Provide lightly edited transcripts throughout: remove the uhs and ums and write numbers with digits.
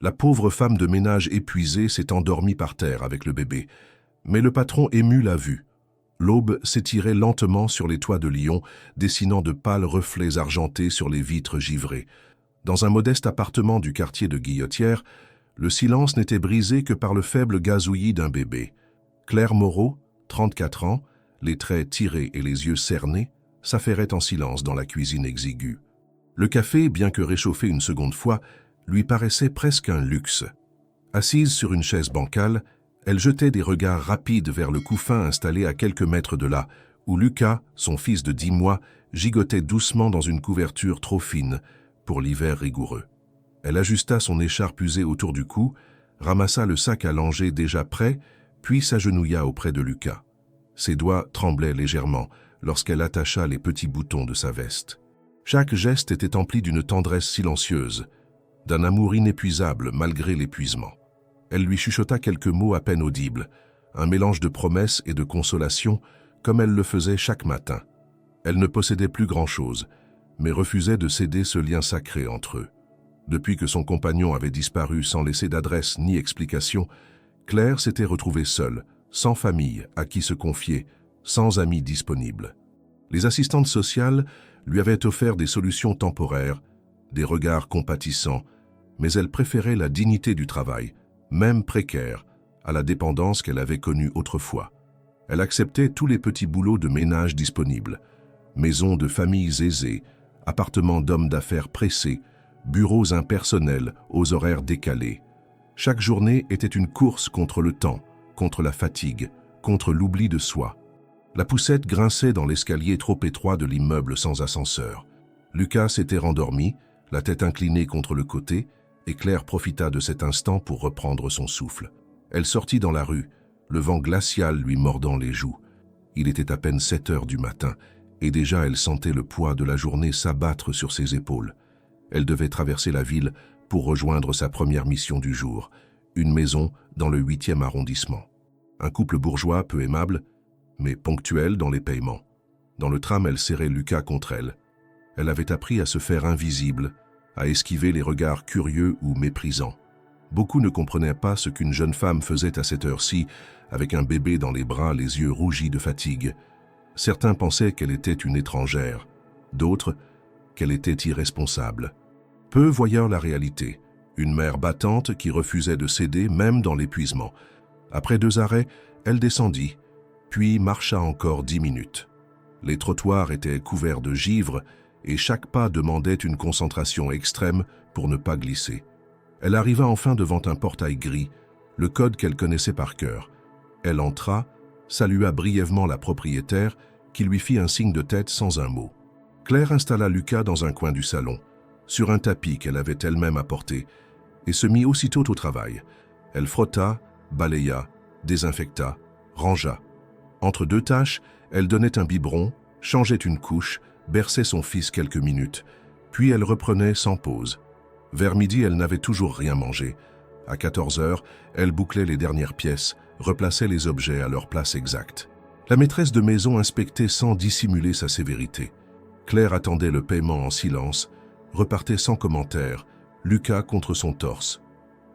La pauvre femme de ménage épuisée s'est endormie par terre avec le bébé. Mais le patron ému l'a vue. L'aube s'étirait lentement sur les toits de Lyon, dessinant de pâles reflets argentés sur les vitres givrées. Dans un modeste appartement du quartier de Guillotière, le silence n'était brisé que par le faible gazouillis d'un bébé. Claire Moreau, 34 ans, les traits tirés et les yeux cernés, s'affairait en silence dans la cuisine exiguë. Le café, bien que réchauffé une seconde fois, lui paraissait presque un luxe. Assise sur une chaise bancale, elle jetait des regards rapides vers le couffin installé à quelques mètres de là, où Lucas, son fils de 10 mois, gigotait doucement dans une couverture trop fine pour l'hiver rigoureux. Elle ajusta son écharpe usée autour du cou, ramassa le sac à langer déjà prêt, puis s'agenouilla auprès de Lucas. Ses doigts tremblaient légèrement lorsqu'elle attacha les petits boutons de sa veste. Chaque geste était empli d'une tendresse silencieuse, d'un amour inépuisable malgré l'épuisement. Elle lui chuchota quelques mots à peine audibles, un mélange de promesses et de consolation, comme elle le faisait chaque matin. Elle ne possédait plus grand-chose, mais refusait de céder ce lien sacré entre eux. Depuis que son compagnon avait disparu sans laisser d'adresse ni explication, Claire s'était retrouvée seule, sans famille à qui se confier, sans amis disponibles. Les assistantes sociales lui avaient offert des solutions temporaires, des regards compatissants, mais elle préférait la dignité du travail, même précaire, à la dépendance qu'elle avait connue autrefois. Elle acceptait tous les petits boulots de ménage disponibles, maisons de familles aisées, appartements d'hommes d'affaires pressés, bureaux impersonnels aux horaires décalés. Chaque journée était une course contre le temps, contre la fatigue, contre l'oubli de soi. La poussette grinçait dans l'escalier trop étroit de l'immeuble sans ascenseur. Lucas s'était rendormi, la tête inclinée contre le côté, et Claire profita de cet instant pour reprendre son souffle. Elle sortit dans la rue, le vent glacial lui mordant les joues. Il était à peine 7 heures du matin, et déjà elle sentait le poids de la journée s'abattre sur ses épaules. Elle devait traverser la ville pour rejoindre sa première mission du jour, une maison dans le 8e arrondissement. Un couple bourgeois peu aimable, mais ponctuel dans les paiements. Dans le tram, elle serrait Lucas contre elle. Elle avait appris à se faire invisible, à esquiver les regards curieux ou méprisants. Beaucoup ne comprenaient pas ce qu'une jeune femme faisait à cette heure-ci, avec un bébé dans les bras, les yeux rougis de fatigue. Certains pensaient qu'elle était une étrangère, d'autres qu'elle était irresponsable. Peu voyèrent la réalité, une mère battante qui refusait de céder même dans l'épuisement. Après 2 arrêts, elle descendit, puis marcha encore 10 minutes. Les trottoirs étaient couverts de givre et chaque pas demandait une concentration extrême pour ne pas glisser. Elle arriva enfin devant un portail gris, le code qu'elle connaissait par cœur. Elle entra, salua brièvement la propriétaire, qui lui fit un signe de tête sans un mot. Claire installa Lucas dans un coin du salon, sur un tapis qu'elle avait elle-même apporté, et se mit aussitôt au travail. Elle frotta, balaya, désinfecta, rangea. Entre 2 tâches, elle donnait un biberon, changeait une couche, berçait son fils quelques minutes, puis elle reprenait sans pause. Vers midi, elle n'avait toujours rien mangé. À 14 heures, elle bouclait les dernières pièces, replaçait les objets à leur place exacte. La maîtresse de maison inspectait sans dissimuler sa sévérité. Claire attendait le paiement en silence, repartait sans commentaire, Lucas contre son torse.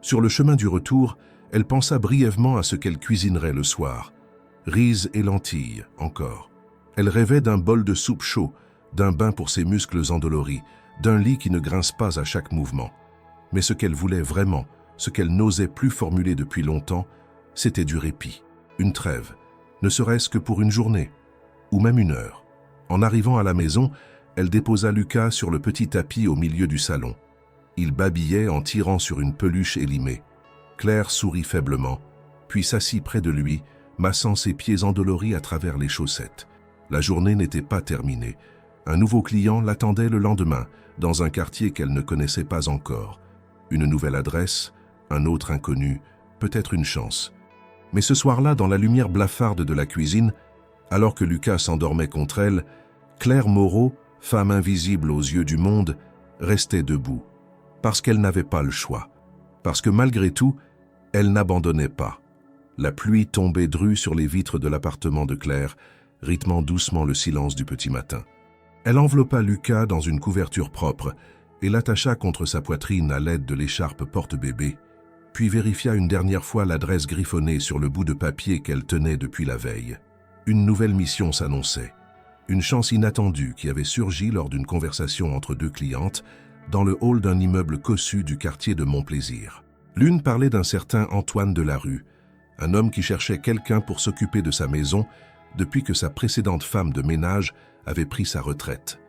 Sur le chemin du retour, elle pensa brièvement à ce qu'elle cuisinerait le soir. Riz et lentilles, encore. Elle rêvait d'un bol de soupe chaud, d'un bain pour ses muscles endoloris, d'un lit qui ne grince pas à chaque mouvement. Mais ce qu'elle voulait vraiment, ce qu'elle n'osait plus formuler depuis longtemps, c'était du répit, une trêve, ne serait-ce que pour une journée, ou même 1 heure. En arrivant à la maison, elle déposa Lucas sur le petit tapis au milieu du salon. Il babillait en tirant sur une peluche élimée. Claire sourit faiblement, puis s'assit près de lui, massant ses pieds endoloris à travers les chaussettes. La journée n'était pas terminée. Un nouveau client l'attendait le lendemain, dans un quartier qu'elle ne connaissait pas encore. Une nouvelle adresse, un autre inconnu, peut-être une chance. Mais ce soir-là, dans la lumière blafarde de la cuisine, alors que Lucas s'endormait contre elle, Claire Moreau, femme invisible aux yeux du monde, restait debout. Parce qu'elle n'avait pas le choix. Parce que malgré tout, elle n'abandonnait pas. La pluie tombait drue sur les vitres de l'appartement de Claire, rythmant doucement le silence du petit matin. Elle enveloppa Lucas dans une couverture propre et l'attacha contre sa poitrine à l'aide de l'écharpe porte-bébé, puis vérifia une dernière fois l'adresse griffonnée sur le bout de papier qu'elle tenait depuis la veille. Une nouvelle mission s'annonçait. Une chance inattendue qui avait surgi lors d'une conversation entre deux clientes dans le hall d'un immeuble cossu du quartier de Montplaisir. L'une parlait d'un certain Antoine Delarue, un homme qui cherchait quelqu'un pour s'occuper de sa maison depuis que sa précédente femme de ménage avait pris sa retraite.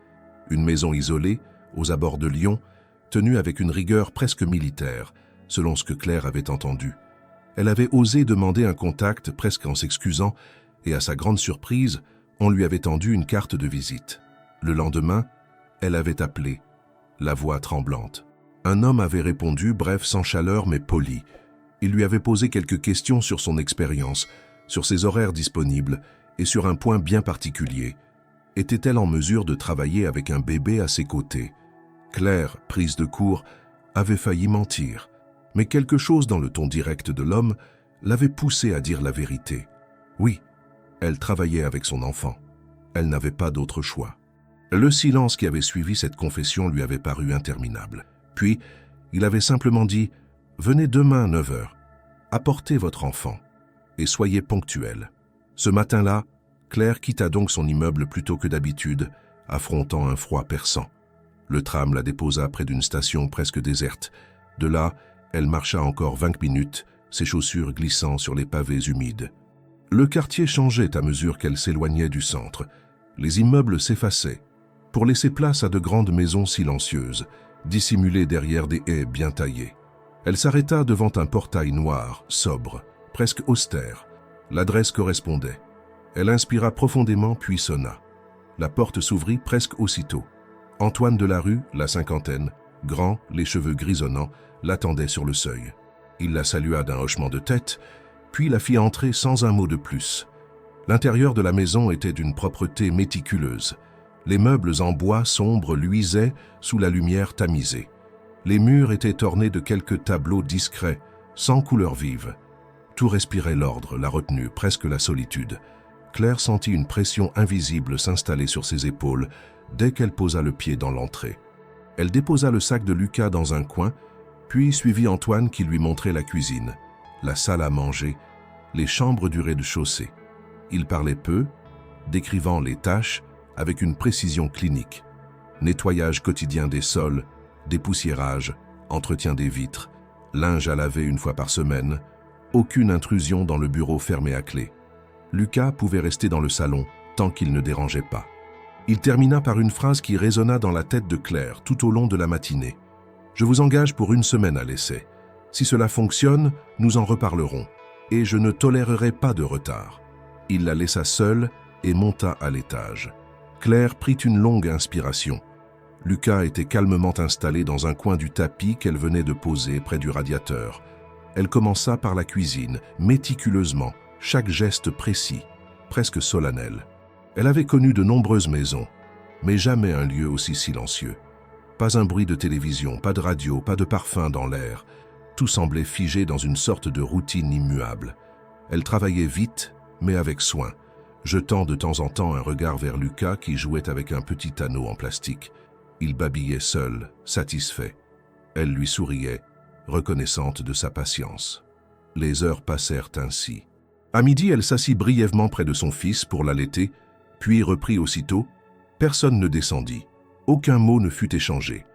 Une maison isolée, aux abords de Lyon, tenue avec une rigueur presque militaire, selon ce que Claire avait entendu. Elle avait osé demander un contact presque en s'excusant, et à sa grande surprise, on lui avait tendu une carte de visite. Le lendemain, elle avait appelé, la voix tremblante. Un homme avait répondu, bref, sans chaleur mais poli. Il lui avait posé quelques questions sur son expérience, sur ses horaires disponibles et sur un point bien particulier. Était-elle en mesure de travailler avec un bébé à ses côtés? Claire, prise de court, avait failli mentir, mais quelque chose dans le ton direct de l'homme l'avait poussée à dire la vérité. Oui, elle travaillait avec son enfant. Elle n'avait pas d'autre choix. Le silence qui avait suivi cette confession lui avait paru interminable. Puis, il avait simplement dit « Venez demain à 9 h, apportez votre enfant et soyez ponctuel ». Ce matin-là, Claire quitta donc son immeuble plus tôt que d'habitude, affrontant un froid perçant. Le tram la déposa près d'une station presque déserte. De là, elle marcha encore 20 minutes, ses chaussures glissant sur les pavés humides. Le quartier changeait à mesure qu'elle s'éloignait du centre. Les immeubles s'effaçaient, pour laisser place à de grandes maisons silencieuses, dissimulées derrière des haies bien taillées. Elle s'arrêta devant un portail noir, sobre, presque austère. L'adresse correspondait. Elle inspira profondément puis sonna. La porte s'ouvrit presque aussitôt. Antoine Delarue, la cinquantaine, grand, les cheveux grisonnants, l'attendait sur le seuil. Il la salua d'un hochement de tête, puis la fit entrer sans un mot de plus. L'intérieur de la maison était d'une propreté méticuleuse. Les meubles en bois sombre luisaient sous la lumière tamisée. Les murs étaient ornés de quelques tableaux discrets, sans couleur vive. Tout respirait l'ordre, la retenue, presque la solitude. Claire sentit une pression invisible s'installer sur ses épaules dès qu'elle posa le pied dans l'entrée. Elle déposa le sac de Lucas dans un coin, puis suivit Antoine qui lui montrait la cuisine, la salle à manger, les chambres du rez-de-chaussée. Il parlait peu, décrivant les tâches avec une précision clinique. Nettoyage quotidien des sols, dépoussiérage, entretien des vitres, linge à laver une fois par semaine, aucune intrusion dans le bureau fermé à clé. Lucas pouvait rester dans le salon tant qu'il ne dérangeait pas. Il termina par une phrase qui résonna dans la tête de Claire tout au long de la matinée. « Je vous engage pour 1 semaine à l'essai. Si cela fonctionne, nous en reparlerons. Et je ne tolérerai pas de retard. » Il la laissa seule et monta à l'étage. Claire prit une longue inspiration. Lucas était calmement installé dans un coin du tapis qu'elle venait de poser près du radiateur. Elle commença par la cuisine, méticuleusement, chaque geste précis, presque solennel. Elle avait connu de nombreuses maisons, mais jamais un lieu aussi silencieux. Pas un bruit de télévision, pas de radio, pas de parfum dans l'air. Tout semblait figé dans une sorte de routine immuable. Elle travaillait vite, mais avec soin, jetant de temps en temps un regard vers Lucas qui jouait avec un petit anneau en plastique. Il babillait seul, satisfait. Elle lui souriait, reconnaissante de sa patience. Les heures passèrent ainsi. À midi, elle s'assit brièvement près de son fils pour l'allaiter, puis reprit aussitôt. Personne ne descendit. Aucun mot ne fut échangé.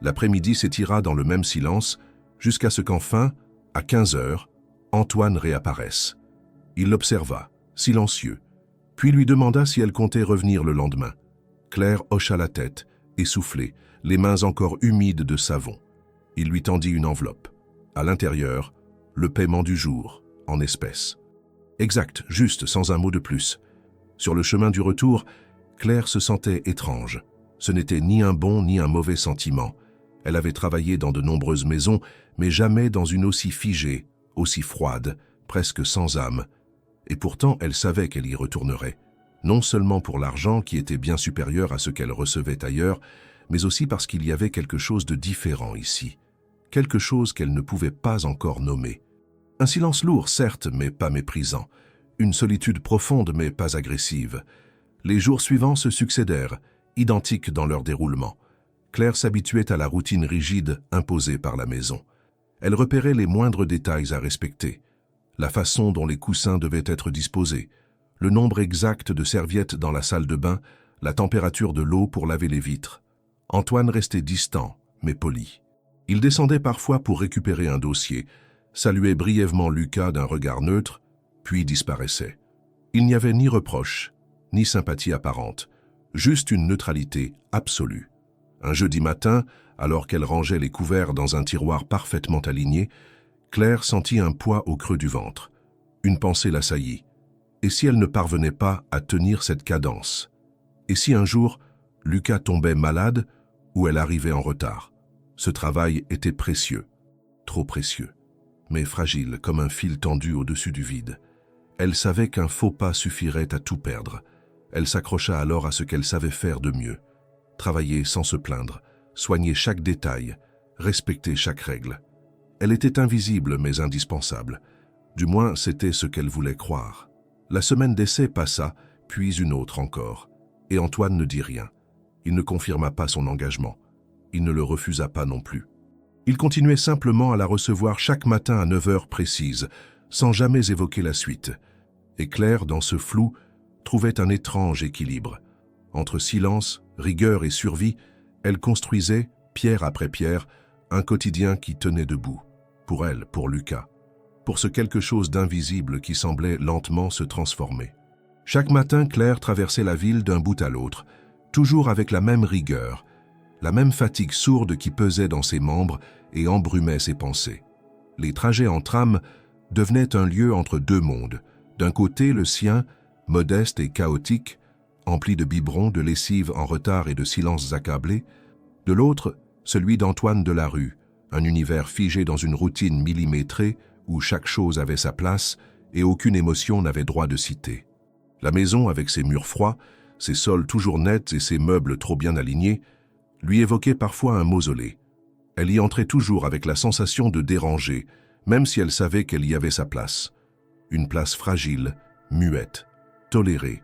L'après-midi s'étira dans le même silence, jusqu'à ce qu'enfin, à 15 h, Antoine réapparaisse. Il l'observa, silencieux, puis lui demanda si elle comptait revenir le lendemain. Claire hocha la tête, essoufflée, les mains encore humides de savon. Il lui tendit une enveloppe. À l'intérieur, le paiement du jour, en espèces. Exact, juste, sans un mot de plus. Sur le chemin du retour, Claire se sentait étrange. Ce n'était ni un bon ni un mauvais sentiment. Elle avait travaillé dans de nombreuses maisons, mais jamais dans une aussi figée, aussi froide, presque sans âme. Et pourtant, elle savait qu'elle y retournerait. Non seulement pour l'argent qui était bien supérieur à ce qu'elle recevait ailleurs, mais aussi parce qu'il y avait quelque chose de différent ici. Quelque chose qu'elle ne pouvait pas encore nommer. Un silence lourd, certes, mais pas méprisant. Une solitude profonde, mais pas agressive. Les jours suivants se succédèrent, identiques dans leur déroulement. Claire s'habituait à la routine rigide imposée par la maison. Elle repérait les moindres détails à respecter, la façon dont les coussins devaient être disposés, le nombre exact de serviettes dans la salle de bain, la température de l'eau pour laver les vitres. Antoine restait distant, mais poli. Il descendait parfois pour récupérer un dossier, saluait brièvement Lucas d'un regard neutre, puis disparaissait. Il n'y avait ni reproche, ni sympathie apparente, juste une neutralité absolue. Un jeudi matin, alors qu'elle rangeait les couverts dans un tiroir parfaitement aligné, Claire sentit un poids au creux du ventre. Une pensée l'assaillit. Et si elle ne parvenait pas à tenir cette cadence? Et si un jour, Lucas tombait malade ou elle arrivait en retard? Ce travail était précieux, trop précieux, mais fragile comme un fil tendu au-dessus du vide. Elle savait qu'un faux pas suffirait à tout perdre. Elle s'accrocha alors à ce qu'elle savait faire de mieux. Travailler sans se plaindre, soigner chaque détail, respecter chaque règle. Elle était invisible mais indispensable. Du moins, c'était ce qu'elle voulait croire. La semaine d'essai passa, puis une autre encore. Et Antoine ne dit rien. Il ne confirma pas son engagement. Il ne le refusa pas non plus. Il continuait simplement à la recevoir chaque matin à 9 heures précises, sans jamais évoquer la suite. Et Claire, dans ce flou, trouvait un étrange équilibre. Entre silence, rigueur et survie, elle construisait, pierre après pierre, un quotidien qui tenait debout. Pour elle, pour Lucas. Pour ce quelque chose d'invisible qui semblait lentement se transformer. Chaque matin, Claire traversait la ville d'un bout à l'autre, toujours avec la même rigueur, la même fatigue sourde qui pesait dans ses membres et embrumait ses pensées. Les trajets en tram devenaient un lieu entre deux mondes. D'un côté, le sien, modeste et chaotique, empli de biberons, de lessive en retard et de silences accablés. De l'autre, celui d'Antoine Delarue, un univers figé dans une routine millimétrée où chaque chose avait sa place et aucune émotion n'avait droit de citer. La maison, avec ses murs froids, ses sols toujours nets et ses meubles trop bien alignés, lui évoquait parfois un mausolée. Elle y entrait toujours avec la sensation de déranger, même si elle savait qu'elle y avait sa place. Une place fragile, muette, tolérée.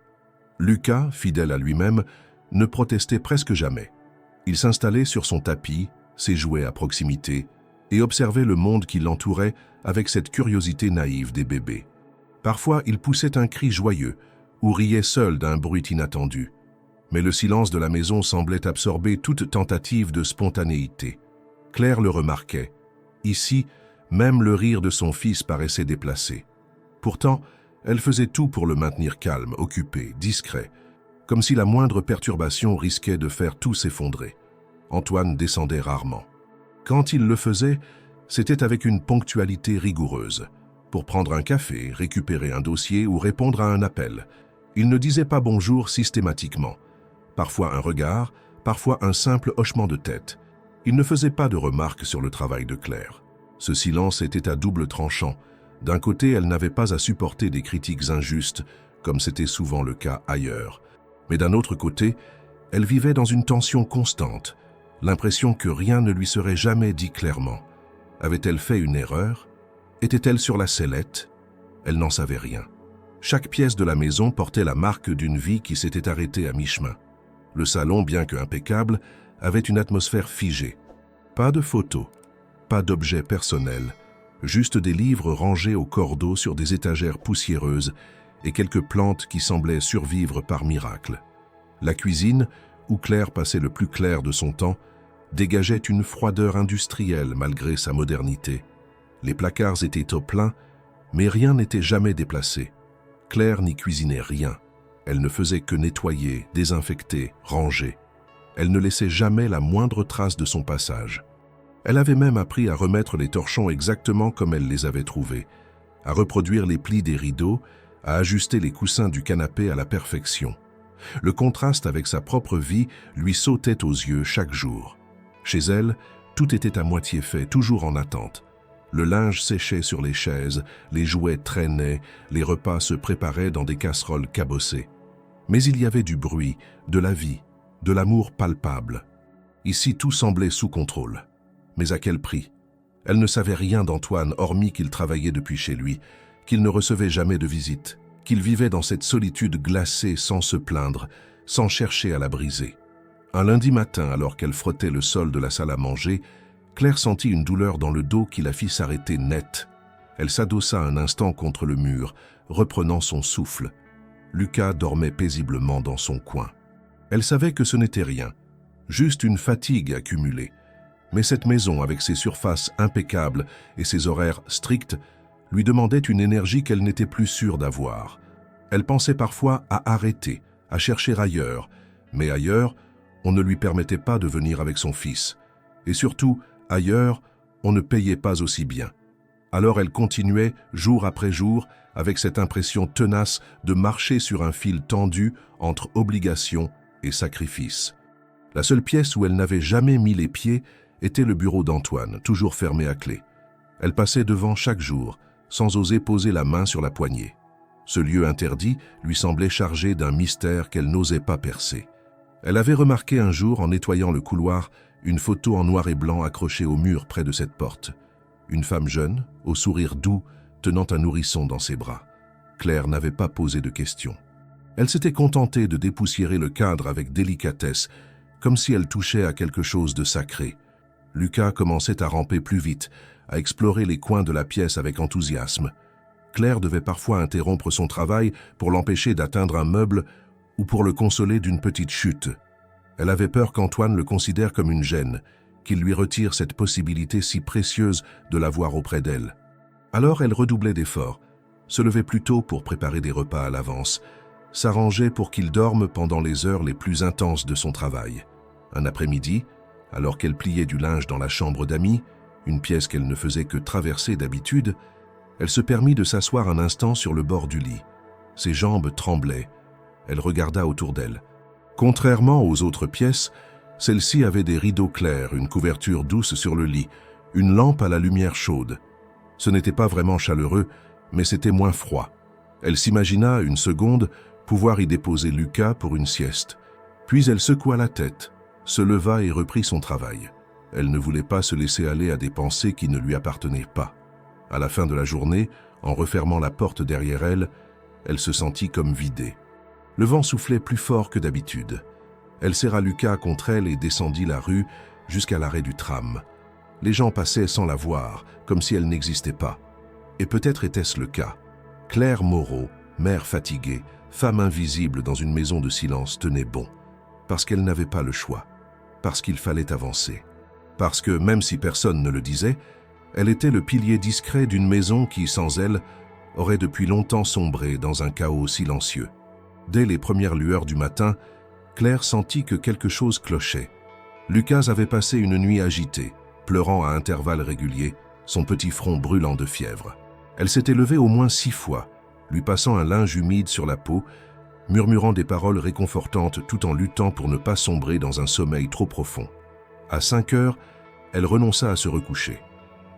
Lucas, fidèle à lui-même, ne protestait presque jamais. Il s'installait sur son tapis, ses jouets à proximité, et observait le monde qui l'entourait avec cette curiosité naïve des bébés. Parfois, il poussait un cri joyeux, ou riait seul d'un bruit inattendu. Mais le silence de la maison semblait absorber toute tentative de spontanéité. Claire le remarquait. Ici, même le rire de son fils paraissait déplacé. Pourtant, elle faisait tout pour le maintenir calme, occupé, discret, comme si la moindre perturbation risquait de faire tout s'effondrer. Antoine descendait rarement. Quand il le faisait, c'était avec une ponctualité rigoureuse. Pour prendre un café, récupérer un dossier ou répondre à un appel. Il ne disait pas bonjour systématiquement. Parfois un regard, parfois un simple hochement de tête. Il ne faisait pas de remarques sur le travail de Claire. Ce silence était à double tranchant. D'un côté, elle n'avait pas à supporter des critiques injustes, comme c'était souvent le cas ailleurs. Mais d'un autre côté, elle vivait dans une tension constante, l'impression que rien ne lui serait jamais dit clairement. Avait-elle fait une erreur? Était-elle sur la sellette? Elle n'en savait rien. Chaque pièce de la maison portait la marque d'une vie qui s'était arrêtée à mi-chemin. Le salon, bien que impeccable, avait une atmosphère figée. Pas de photos, pas d'objets personnels, juste des livres rangés au cordeau sur des étagères poussiéreuses et quelques plantes qui semblaient survivre par miracle. La cuisine, où Claire passait le plus clair de son temps, dégageait une froideur industrielle malgré sa modernité. Les placards étaient au plein, mais rien n'était jamais déplacé. Claire n'y cuisinait rien. Elle ne faisait que nettoyer, désinfecter, ranger. Elle ne laissait jamais la moindre trace de son passage. Elle avait même appris à remettre les torchons exactement comme elle les avait trouvés, à reproduire les plis des rideaux, à ajuster les coussins du canapé à la perfection. Le contraste avec sa propre vie lui sautait aux yeux chaque jour. Chez elle, tout était à moitié fait, toujours en attente. Le linge séchait sur les chaises, les jouets traînaient, les repas se préparaient dans des casseroles cabossées. Mais il y avait du bruit, de la vie, de l'amour palpable. Ici, tout semblait sous contrôle. Mais à quel prix? Elle ne savait rien d'Antoine, hormis qu'il travaillait depuis chez lui, qu'il ne recevait jamais de visite, qu'il vivait dans cette solitude glacée sans se plaindre, sans chercher à la briser. Un lundi matin, alors qu'elle frottait le sol de la salle à manger, Claire sentit une douleur dans le dos qui la fit s'arrêter net. Elle s'adossa un instant contre le mur, reprenant son souffle. Lucas dormait paisiblement dans son coin. Elle savait que ce n'était rien, juste une fatigue accumulée. Mais cette maison, avec ses surfaces impeccables et ses horaires stricts, lui demandait une énergie qu'elle n'était plus sûre d'avoir. Elle pensait parfois à arrêter, à chercher ailleurs, mais ailleurs, on ne lui permettait pas de venir avec son fils. Et surtout, ailleurs, on ne payait pas aussi bien. Alors elle continuait, jour après jour, avec cette impression tenace de marcher sur un fil tendu entre obligation et sacrifice. La seule pièce où elle n'avait jamais mis les pieds était le bureau d'Antoine, toujours fermé à clé. Elle passait devant chaque jour, sans oser poser la main sur la poignée. Ce lieu interdit lui semblait chargé d'un mystère qu'elle n'osait pas percer. Elle avait remarqué un jour, en nettoyant le couloir, une photo en noir et blanc accrochée au mur près de cette porte. Une femme jeune, au sourire doux, tenant un nourrisson dans ses bras. Claire n'avait pas posé de questions. Elle s'était contentée de dépoussiérer le cadre avec délicatesse, comme si elle touchait à quelque chose de sacré. Lucas commençait à ramper plus vite, à explorer les coins de la pièce avec enthousiasme. Claire devait parfois interrompre son travail pour l'empêcher d'atteindre un meuble ou pour le consoler d'une petite chute. Elle avait peur qu'Antoine le considère comme une gêne, qu'il lui retire cette possibilité si précieuse de l'avoir auprès d'elle. Alors elle redoublait d'efforts, se levait plus tôt pour préparer des repas à l'avance, s'arrangeait pour qu'il dorme pendant les heures les plus intenses de son travail. Un après-midi, alors qu'elle pliait du linge dans la chambre d'amis, une pièce qu'elle ne faisait que traverser d'habitude, elle se permit de s'asseoir un instant sur le bord du lit. Ses jambes tremblaient. Elle regarda autour d'elle. Contrairement aux autres pièces, celle-ci avait des rideaux clairs, une couverture douce sur le lit, une lampe à la lumière chaude. Ce n'était pas vraiment chaleureux, mais c'était moins froid. Elle s'imagina une seconde pouvoir y déposer Lucas pour une sieste. Puis elle secoua la tête, se leva et reprit son travail. Elle ne voulait pas se laisser aller à des pensées qui ne lui appartenaient pas. À la fin de la journée, en refermant la porte derrière elle, elle se sentit comme vidée. Le vent soufflait plus fort que d'habitude. Elle serra Lucas contre elle et descendit la rue jusqu'à l'arrêt du tram. Les gens passaient sans la voir, comme si elle n'existait pas. Et peut-être était-ce le cas. Claire Moreau, mère fatiguée, femme invisible dans une maison de silence, tenait bon. Parce qu'elle n'avait pas le choix. Parce qu'il fallait avancer. Parce que, même si personne ne le disait, elle était le pilier discret d'une maison qui, sans elle, aurait depuis longtemps sombré dans un chaos silencieux. Dès les premières lueurs du matin, Claire sentit que quelque chose clochait. Lucas avait passé une nuit agitée, pleurant à intervalles réguliers, son petit front brûlant de fièvre. Elle s'était levée au moins 6 fois, lui passant un linge humide sur la peau, murmurant des paroles réconfortantes tout en luttant pour ne pas sombrer dans un sommeil trop profond. À 5 heures, elle renonça à se recoucher.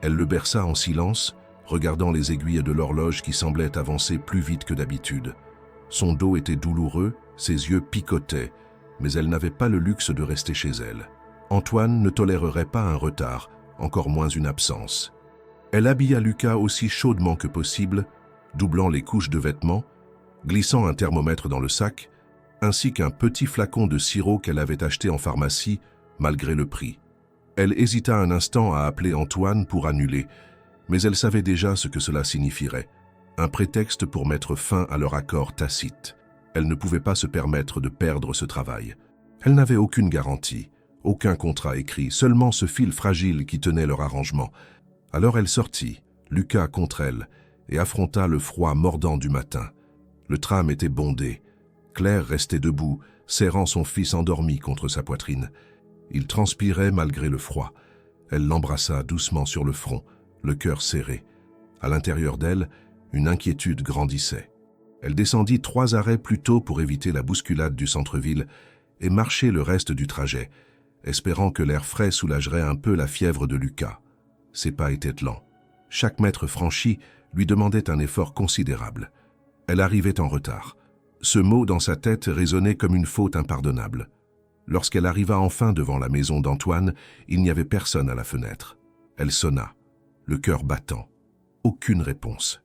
Elle le berça en silence, regardant les aiguilles de l'horloge qui semblaient avancer plus vite que d'habitude. Son dos était douloureux, ses yeux picotaient, mais elle n'avait pas le luxe de rester chez elle. Antoine ne tolérerait pas un retard, encore moins une absence. Elle habilla Lucas aussi chaudement que possible, doublant les couches de vêtements, glissant un thermomètre dans le sac, ainsi qu'un petit flacon de sirop qu'elle avait acheté en pharmacie, malgré le prix. Elle hésita un instant à appeler Antoine pour annuler, mais elle savait déjà ce que cela signifierait. Un prétexte pour mettre fin à leur accord tacite. Elle ne pouvait pas se permettre de perdre ce travail. Elle n'avait aucune garantie, aucun contrat écrit, seulement ce fil fragile qui tenait leur arrangement. Alors elle sortit, Lucas contre elle, et affronta le froid mordant du matin. Le tram était bondé. Claire restait debout, serrant son fils endormi contre sa poitrine. Il transpirait malgré le froid. Elle l'embrassa doucement sur le front, le cœur serré. À l'intérieur d'elle, une inquiétude grandissait. Elle descendit 3 arrêts plus tôt pour éviter la bousculade du centre-ville et marchait le reste du trajet, espérant que l'air frais soulagerait un peu la fièvre de Lucas. Ses pas étaient lents. Chaque mètre franchi lui demandait un effort considérable. Elle arrivait en retard. Ce mot dans sa tête résonnait comme une faute impardonnable. Lorsqu'elle arriva enfin devant la maison d'Antoine, il n'y avait personne à la fenêtre. Elle sonna, le cœur battant. Aucune réponse.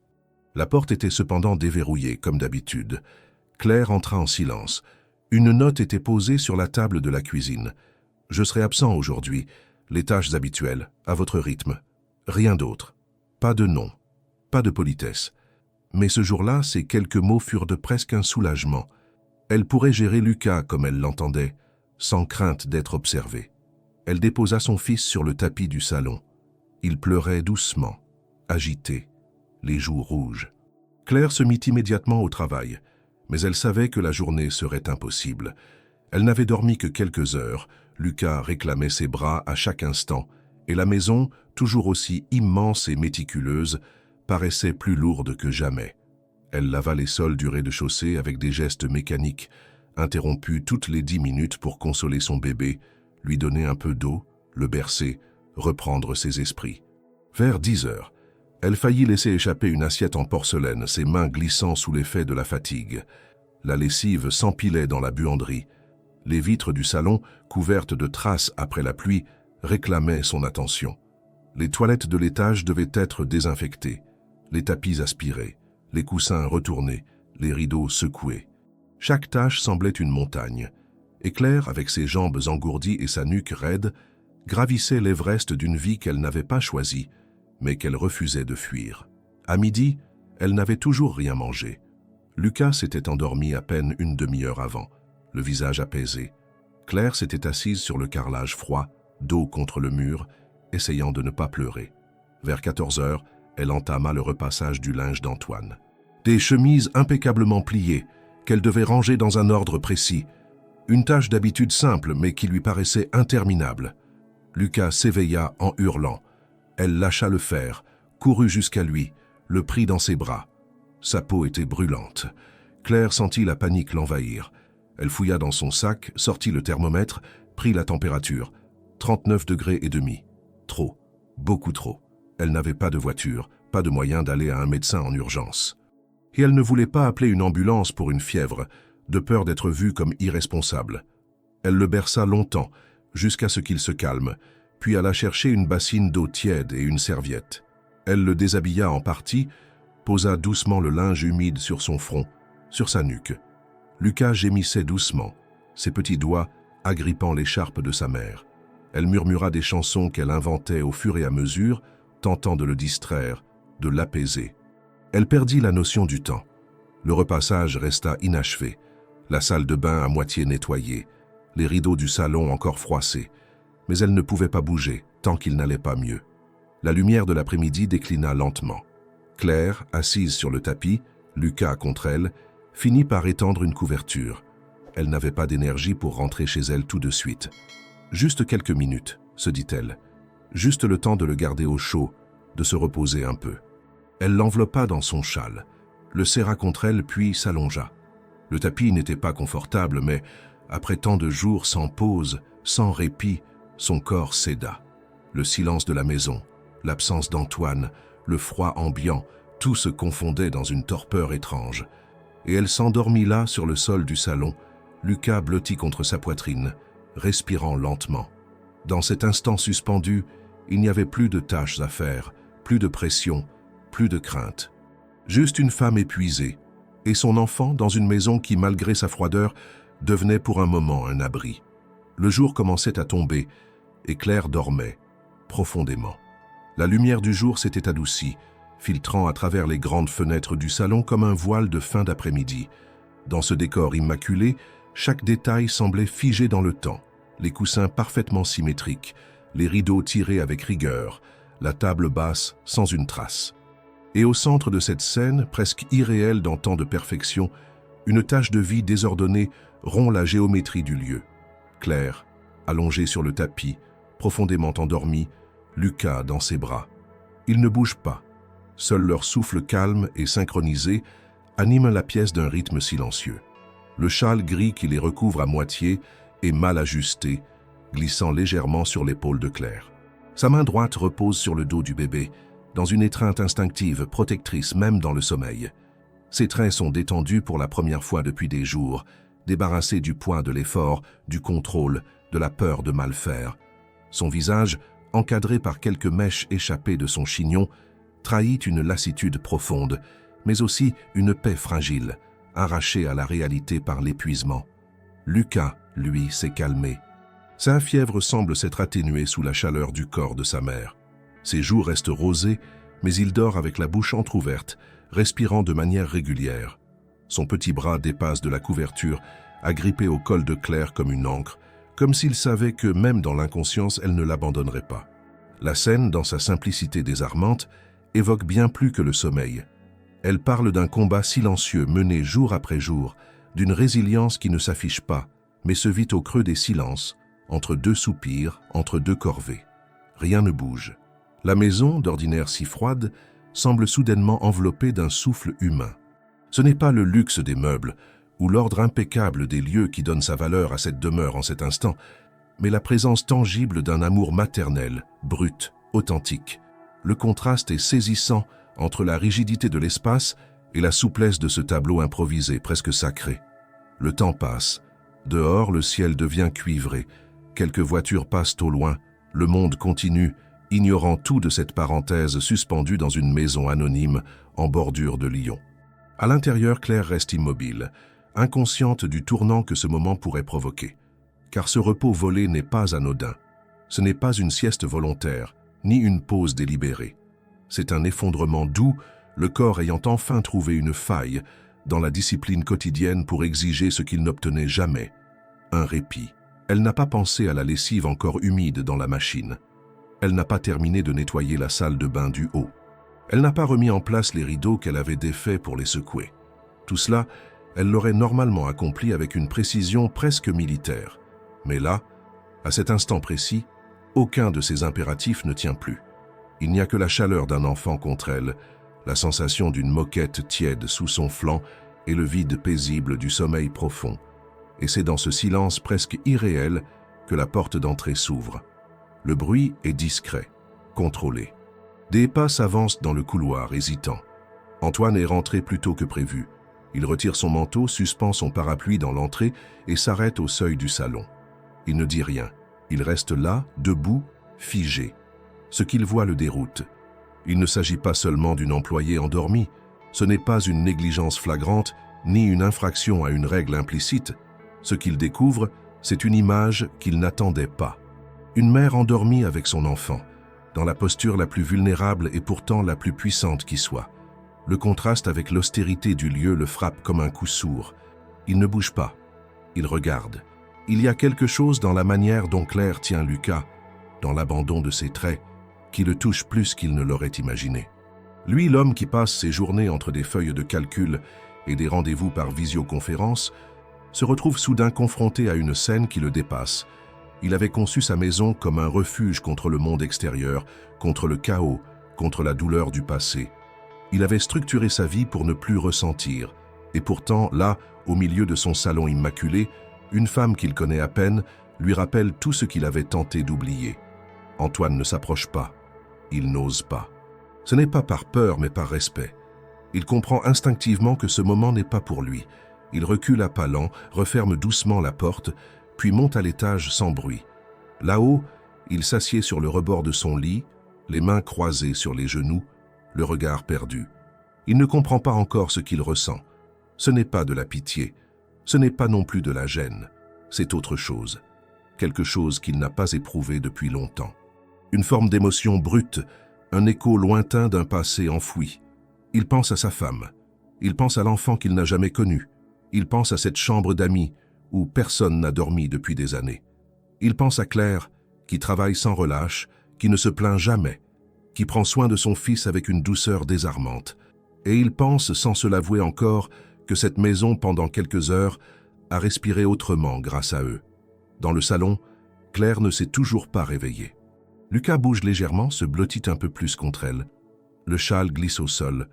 La porte était cependant déverrouillée, comme d'habitude. Claire entra en silence. Une note était posée sur la table de la cuisine. « Je serai absent aujourd'hui. Les tâches habituelles, à votre rythme. Rien d'autre. Pas de nom, pas de politesse. » Mais ce jour-là, ces quelques mots furent de presque un soulagement. Elle pourrait gérer Lucas comme elle l'entendait, sans crainte d'être observée. Elle déposa son fils sur le tapis du salon. Il pleurait doucement, agité, les joues rouges. Claire se mit immédiatement au travail, mais elle savait que la journée serait impossible. Elle n'avait dormi que quelques heures, Lucas réclamait ses bras à chaque instant, et la maison, toujours aussi immense et méticuleuse, paraissait plus lourde que jamais. Elle lava les sols du rez-de-chaussée avec des gestes mécaniques, interrompus toutes les 10 minutes pour consoler son bébé, lui donner un peu d'eau, le bercer, reprendre ses esprits. Vers 10 heures, elle faillit laisser échapper une assiette en porcelaine, ses mains glissant sous l'effet de la fatigue. La lessive s'empilait dans la buanderie. Les vitres du salon, couvertes de traces après la pluie, réclamaient son attention. Les toilettes de l'étage devaient être désinfectées, les tapis aspirés, les coussins retournés, les rideaux secoués. Chaque tâche semblait une montagne. Et Claire, avec ses jambes engourdies et sa nuque raide, gravissait l'Everest d'une vie qu'elle n'avait pas choisie, mais qu'elle refusait de fuir. À midi, elle n'avait toujours rien mangé. Lucas s'était endormi à peine une demi-heure avant, le visage apaisé. Claire s'était assise sur le carrelage froid, dos contre le mur, essayant de ne pas pleurer. Vers 14 heures, elle entama le repassage du linge d'Antoine. Des chemises impeccablement pliées, qu'elle devait ranger dans un ordre précis. Une tâche d'habitude simple, mais qui lui paraissait interminable. Lucas s'éveilla en hurlant. Elle lâcha le fer, courut jusqu'à lui, le prit dans ses bras. Sa peau était brûlante. Claire sentit la panique l'envahir. Elle fouilla dans son sac, sortit le thermomètre, prit la température. 39,5 degrés. Trop, beaucoup trop. Elle n'avait pas de voiture, pas de moyen d'aller à un médecin en urgence. Et elle ne voulait pas appeler une ambulance pour une fièvre, de peur d'être vue comme irresponsable. Elle le berça longtemps, jusqu'à ce qu'il se calme, puis alla chercher une bassine d'eau tiède et une serviette. Elle le déshabilla en partie, posa doucement le linge humide sur son front, sur sa nuque. Lucas gémissait doucement, ses petits doigts agrippant l'écharpe de sa mère. Elle murmura des chansons qu'elle inventait au fur et à mesure, tentant de le distraire, de l'apaiser. Elle perdit la notion du temps. Le repassage resta inachevé, la salle de bain à moitié nettoyée, les rideaux du salon encore froissés, mais elle ne pouvait pas bouger tant qu'il n'allait pas mieux. La lumière de l'après-midi déclina lentement. Claire, assise sur le tapis, Lucas contre elle, finit par étendre une couverture. Elle n'avait pas d'énergie pour rentrer chez elle tout de suite. « Juste quelques minutes », se dit-elle. « Juste le temps de le garder au chaud, de se reposer un peu. » Elle l'enveloppa dans son châle, le serra contre elle puis s'allongea. Le tapis n'était pas confortable, mais après tant de jours sans pause, sans répit, son corps céda. Le silence de la maison, l'absence d'Antoine, le froid ambiant, tout se confondait dans une torpeur étrange. Et elle s'endormit là sur le sol du salon, Lucas blotti contre sa poitrine, respirant lentement. Dans cet instant suspendu, il n'y avait plus de tâches à faire, plus de pression, plus de crainte. Juste une femme épuisée, et son enfant dans une maison qui, malgré sa froideur, devenait pour un moment un abri. Le jour commençait à tomber, et Claire dormait, profondément. La lumière du jour s'était adoucie, filtrant à travers les grandes fenêtres du salon comme un voile de fin d'après-midi. Dans ce décor immaculé, chaque détail semblait figé dans le temps, les coussins parfaitement symétriques, les rideaux tirés avec rigueur, la table basse sans une trace. Et au centre de cette scène, presque irréelle dans tant de perfection, une tache de vie désordonnée rompt la géométrie du lieu. Claire, allongée sur le tapis, profondément endormie, Lucas dans ses bras. Ils ne bougent pas. Seul leur souffle calme et synchronisé anime la pièce d'un rythme silencieux. Le châle gris qui les recouvre à moitié est mal ajusté, glissant légèrement sur l'épaule de Claire. Sa main droite repose sur le dos du bébé, dans une étreinte instinctive, protectrice même dans le sommeil. Ses traits sont détendus pour la première fois depuis des jours, débarrassés du poids de l'effort, du contrôle, de la peur de mal faire. Son visage, encadré par quelques mèches échappées de son chignon, trahit une lassitude profonde, mais aussi une paix fragile, arrachée à la réalité par l'épuisement. Lucas, lui, s'est calmé. Sa fièvre semble s'être atténuée sous la chaleur du corps de sa mère. Ses joues restent rosées, mais il dort avec la bouche entr'ouverte, respirant de manière régulière. Son petit bras dépasse de la couverture, agrippé au col de Claire comme une ancre, comme s'il savait que même dans l'inconscience, elle ne l'abandonnerait pas. La scène, dans sa simplicité désarmante, évoque bien plus que le sommeil. Elle parle d'un combat silencieux mené jour après jour, d'une résilience qui ne s'affiche pas, mais se vit au creux des silences, entre deux soupirs, entre deux corvées. Rien ne bouge. La maison, d'ordinaire si froide, semble soudainement enveloppée d'un souffle humain. Ce n'est pas le luxe des meubles, ou l'ordre impeccable des lieux qui donne sa valeur à cette demeure en cet instant, mais la présence tangible d'un amour maternel, brut, authentique. Le contraste est saisissant entre la rigidité de l'espace et la souplesse de ce tableau improvisé, presque sacré. Le temps passe. Dehors, le ciel devient cuivré. Quelques voitures passent au loin. Le monde continue, ignorant tout de cette parenthèse suspendue dans une maison anonyme en bordure de Lyon. À l'intérieur, Claire reste immobile, inconsciente du tournant que ce moment pourrait provoquer. Car ce repos volé n'est pas anodin. Ce n'est pas une sieste volontaire, ni une pause délibérée. C'est un effondrement doux, le corps ayant enfin trouvé une faille dans la discipline quotidienne pour exiger ce qu'il n'obtenait jamais, un répit. Elle n'a pas pensé à la lessive encore humide dans la machine. Elle n'a pas terminé de nettoyer la salle de bain du haut. Elle n'a pas remis en place les rideaux qu'elle avait défaits pour les secouer. Tout cela, elle l'aurait normalement accompli avec une précision presque militaire. Mais là, à cet instant précis, aucun de ces impératifs ne tient plus. Il n'y a que la chaleur d'un enfant contre elle, la sensation d'une moquette tiède sous son flanc et le vide paisible du sommeil profond. Et c'est dans ce silence presque irréel que la porte d'entrée s'ouvre. Le bruit est discret, contrôlé. Des pas s'avancent dans le couloir, hésitants. Antoine est rentré plus tôt que prévu. Il retire son manteau, suspend son parapluie dans l'entrée et s'arrête au seuil du salon. Il ne dit rien. Il reste là, debout, figé. Ce qu'il voit le déroute. Il ne s'agit pas seulement d'une employée endormie. Ce n'est pas une négligence flagrante, ni une infraction à une règle implicite. Ce qu'il découvre, c'est une image qu'il n'attendait pas. Une mère endormie avec son enfant, dans la posture la plus vulnérable et pourtant la plus puissante qui soit. Le contraste avec l'austérité du lieu le frappe comme un coup sourd. Il ne bouge pas. Il regarde. Il y a quelque chose dans la manière dont Claire tient Lucas, dans l'abandon de ses traits, qui le touche plus qu'il ne l'aurait imaginé. Lui, l'homme qui passe ses journées entre des feuilles de calcul et des rendez-vous par visioconférence, se retrouve soudain confronté à une scène qui le dépasse. Il avait conçu sa maison comme un refuge contre le monde extérieur, contre le chaos, contre la douleur du passé. Il avait structuré sa vie pour ne plus ressentir. Et pourtant, là, au milieu de son salon immaculé, une femme qu'il connaît à peine lui rappelle tout ce qu'il avait tenté d'oublier. Antoine ne s'approche pas. Il n'ose pas. Ce n'est pas par peur, mais par respect. Il comprend instinctivement que ce moment n'est pas pour lui. Il recule à pas lents, referme doucement la porte, puis monte à l'étage sans bruit. Là-haut, il s'assied sur le rebord de son lit, les mains croisées sur les genoux, le regard perdu. Il ne comprend pas encore ce qu'il ressent. Ce n'est pas de la pitié, ce n'est pas non plus de la gêne. C'est autre chose. Quelque chose qu'il n'a pas éprouvé depuis longtemps. Une forme d'émotion brute, un écho lointain d'un passé enfoui. Il pense à sa femme. Il pense à l'enfant qu'il n'a jamais connu. Il pense à cette chambre d'amis où personne n'a dormi depuis des années. Il pense à Claire, qui travaille sans relâche, qui ne se plaint jamais, qui prend soin de son fils avec une douceur désarmante. Et il pense, sans se l'avouer encore, que cette maison, pendant quelques heures, a respiré autrement grâce à eux. Dans le salon, Claire ne s'est toujours pas réveillée. Lucas bouge légèrement, se blottit un peu plus contre elle. Le châle glisse au sol.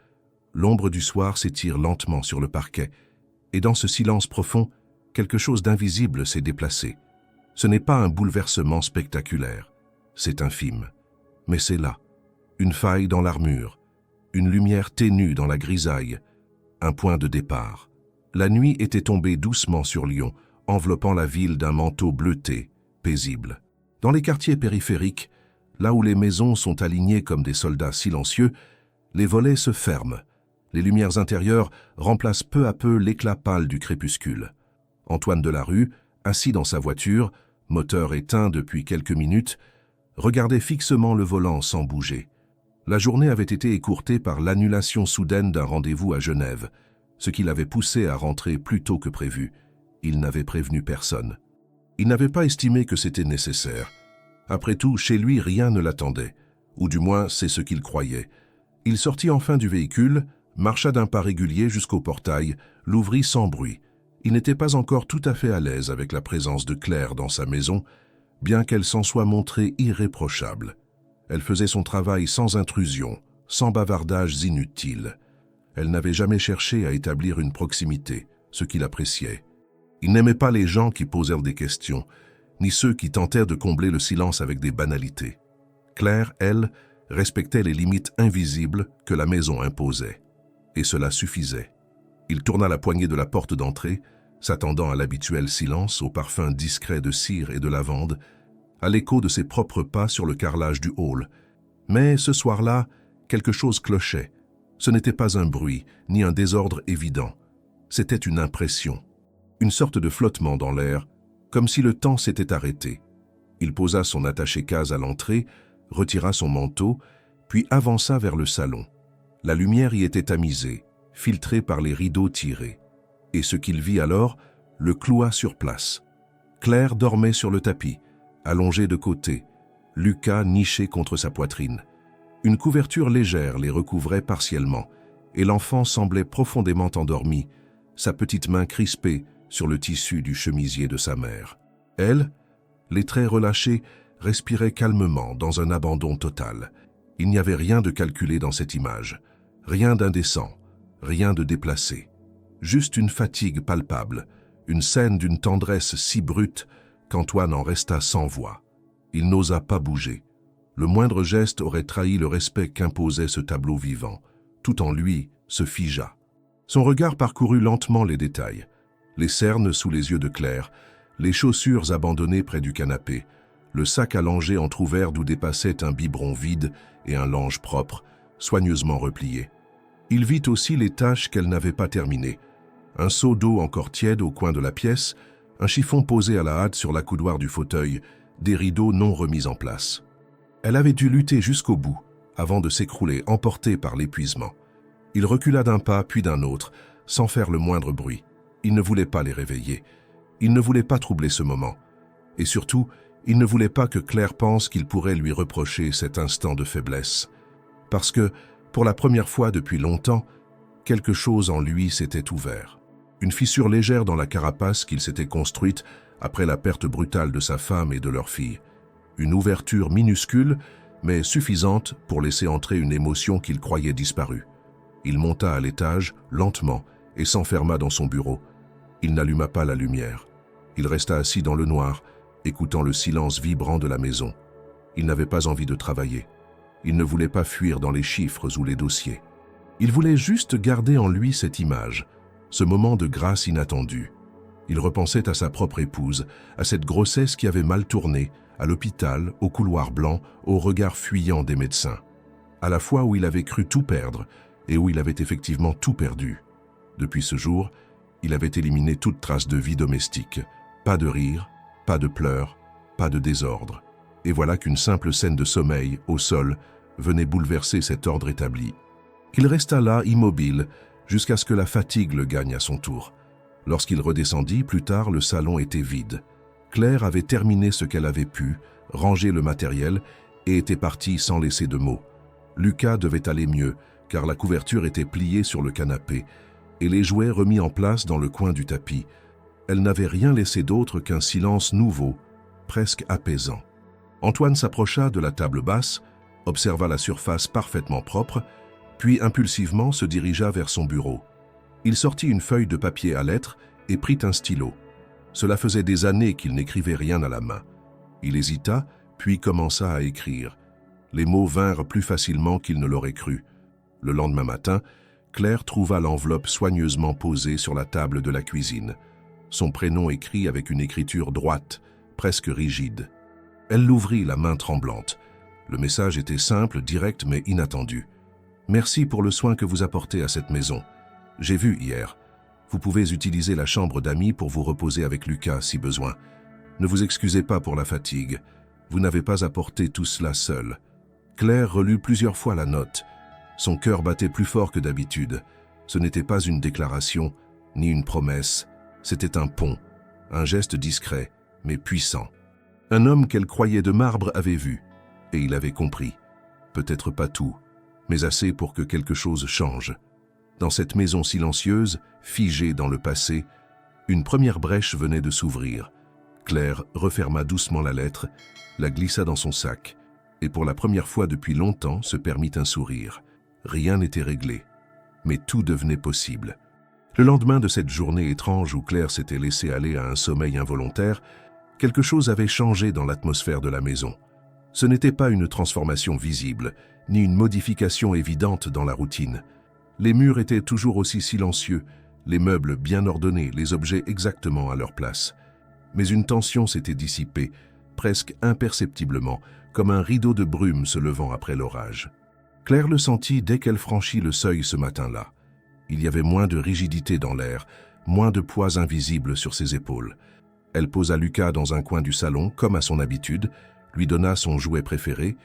L'ombre du soir s'étire lentement sur le parquet. Et dans ce silence profond, quelque chose d'invisible s'est déplacé. Ce n'est pas un bouleversement spectaculaire. C'est infime. Mais c'est là. Une faille dans l'armure. Une lumière ténue dans la grisaille. Un point de départ. La nuit était tombée doucement sur Lyon, enveloppant la ville d'un manteau bleuté, paisible. Dans les quartiers périphériques, là où les maisons sont alignées comme des soldats silencieux, les volets se ferment. Les lumières intérieures remplacent peu à peu l'éclat pâle du crépuscule. Antoine Delarue, assis dans sa voiture, moteur éteint depuis quelques minutes, regardait fixement le volant sans bouger. La journée avait été écourtée par l'annulation soudaine d'un rendez-vous à Genève, ce qui l'avait poussé à rentrer plus tôt que prévu. Il n'avait prévenu personne. Il n'avait pas estimé que c'était nécessaire. Après tout, chez lui, rien ne l'attendait, ou du moins c'est ce qu'il croyait. Il sortit enfin du véhicule, marcha d'un pas régulier jusqu'au portail, l'ouvrit sans bruit. Il n'était pas encore tout à fait à l'aise avec la présence de Claire dans sa maison, bien qu'elle s'en soit montrée irréprochable. Elle faisait son travail sans intrusion, sans bavardages inutiles. Elle n'avait jamais cherché à établir une proximité, ce qu'il appréciait. Il n'aimait pas les gens qui posèrent des questions, ni ceux qui tentèrent de combler le silence avec des banalités. Claire, elle, respectait les limites invisibles que la maison imposait. Et cela suffisait. Il tourna la poignée de la porte d'entrée, s'attendant à l'habituel silence, au parfum discret de cire et de lavande, à l'écho de ses propres pas sur le carrelage du hall. Mais ce soir-là, quelque chose clochait. Ce n'était pas un bruit, ni un désordre évident. C'était une impression. Une sorte de flottement dans l'air, comme si le temps s'était arrêté. Il posa son attaché-case à l'entrée, retira son manteau, puis avança vers le salon. La lumière y était tamisée, filtrée par les rideaux tirés. Et ce qu'il vit alors le cloua sur place. Claire dormait sur le tapis, allongée de côté, Lucas niché contre sa poitrine. Une couverture légère les recouvrait partiellement, et l'enfant semblait profondément endormi, sa petite main crispée sur le tissu du chemisier de sa mère. Elle, les traits relâchés, respirait calmement dans un abandon total. Il n'y avait rien de calculé dans cette image, rien d'indécent, rien de déplacé. Juste une fatigue palpable, une scène d'une tendresse si brute qu'Antoine en resta sans voix. Il n'osa pas bouger. Le moindre geste aurait trahi le respect qu'imposait ce tableau vivant. Tout en lui se figea. Son regard parcourut lentement les détails. Les cernes sous les yeux de Claire, les chaussures abandonnées près du canapé, le sac allongé entrouvert d'où dépassait un biberon vide et un linge propre, soigneusement replié. Il vit aussi les tâches qu'elle n'avait pas terminées. Un seau d'eau encore tiède au coin de la pièce, un chiffon posé à la hâte sur l'accoudoir du fauteuil, des rideaux non remis en place. Elle avait dû lutter jusqu'au bout, avant de s'écrouler, emportée par l'épuisement. Il recula d'un pas puis d'un autre, sans faire le moindre bruit. Il ne voulait pas les réveiller. Il ne voulait pas troubler ce moment. Et surtout, il ne voulait pas que Claire pense qu'il pourrait lui reprocher cet instant de faiblesse. Parce que, pour la première fois depuis longtemps, quelque chose en lui s'était ouvert. Une fissure légère dans la carapace qu'il s'était construite après la perte brutale de sa femme et de leur fille. Une ouverture minuscule, mais suffisante pour laisser entrer une émotion qu'il croyait disparue. Il monta à l'étage, lentement, et s'enferma dans son bureau. Il n'alluma pas la lumière. Il resta assis dans le noir, écoutant le silence vibrant de la maison. Il n'avait pas envie de travailler. Il ne voulait pas fuir dans les chiffres ou les dossiers. Il voulait juste garder en lui cette image, ce moment de grâce inattendue. Il repensait à sa propre épouse, à cette grossesse qui avait mal tourné, à l'hôpital, au couloir blanc, au regard fuyant des médecins. À la fois où il avait cru tout perdre et où il avait effectivement tout perdu. Depuis ce jour, il avait éliminé toute trace de vie domestique. Pas de rire, pas de pleurs, pas de désordre. Et voilà qu'une simple scène de sommeil, au sol, venait bouleverser cet ordre établi. Il resta là, immobile, jusqu'à ce que la fatigue le gagne à son tour. Lorsqu'il redescendit, plus tard, le salon était vide. Claire avait terminé ce qu'elle avait pu, rangé le matériel et était partie sans laisser de mots. Lucas devait aller mieux, car la couverture était pliée sur le canapé et les jouets remis en place dans le coin du tapis. Elle n'avait rien laissé d'autre qu'un silence nouveau, presque apaisant. Antoine s'approcha de la table basse, observa la surface parfaitement propre, puis impulsivement se dirigea vers son bureau. Il sortit une feuille de papier à lettres et prit un stylo. Cela faisait des années qu'il n'écrivait rien à la main. Il hésita, puis commença à écrire. Les mots vinrent plus facilement qu'il ne l'aurait cru. Le lendemain matin, Claire trouva l'enveloppe soigneusement posée sur la table de la cuisine. Son prénom écrit avec une écriture droite, presque rigide. Elle l'ouvrit, la main tremblante. Le message était simple, direct mais inattendu. « Merci pour le soin que vous apportez à cette maison. J'ai vu hier. Vous pouvez utiliser la chambre d'amis pour vous reposer avec Lucas si besoin. Ne vous excusez pas pour la fatigue. Vous n'avez pas à porter tout cela seul. » Claire relut plusieurs fois la note. Son cœur battait plus fort que d'habitude. Ce n'était pas une déclaration, ni une promesse. C'était un pont, un geste discret, mais puissant. Un homme qu'elle croyait de marbre avait vu, et il avait compris. Peut-être pas tout, mais assez pour que quelque chose change. Dans cette maison silencieuse, figée dans le passé, une première brèche venait de s'ouvrir. Claire referma doucement la lettre, la glissa dans son sac, et pour la première fois depuis longtemps se permit un sourire. Rien n'était réglé, mais tout devenait possible. Le lendemain de cette journée étrange où Claire s'était laissée aller à un sommeil involontaire, quelque chose avait changé dans l'atmosphère de la maison. Ce n'était pas une transformation visible, ni une modification évidente dans la routine. Les murs étaient toujours aussi silencieux, les meubles bien ordonnés, les objets exactement à leur place. Mais une tension s'était dissipée, presque imperceptiblement, comme un rideau de brume se levant après l'orage. Claire le sentit dès qu'elle franchit le seuil ce matin-là. Il y avait moins de rigidité dans l'air, moins de poids invisible sur ses épaules. Elle posa Lucas dans un coin du salon, comme à son habitude, lui donna son jouet préféré,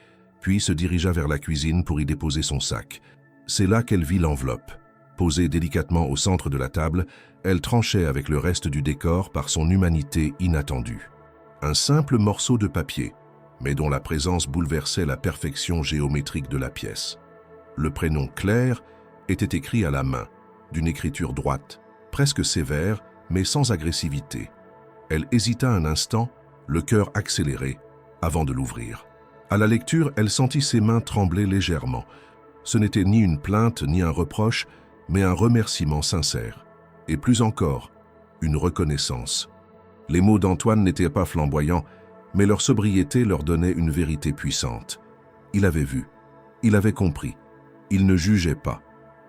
puis se dirigea vers la cuisine pour y déposer son sac. C'est là qu'elle vit l'enveloppe. Posée délicatement au centre de la table, elle tranchait avec le reste du décor par son humanité inattendue. Un simple morceau de papier, mais dont la présence bouleversait la perfection géométrique de la pièce. Le prénom Claire était écrit à la main, d'une écriture droite, presque sévère, mais sans agressivité. Elle hésita un instant, le cœur accéléré, avant de l'ouvrir. À la lecture, elle sentit ses mains trembler légèrement. Ce n'était ni une plainte ni un reproche, mais un remerciement sincère. Et plus encore, une reconnaissance. Les mots d'Antoine n'étaient pas flamboyants, mais leur sobriété leur donnait une vérité puissante. Il avait vu, il avait compris, il ne jugeait pas.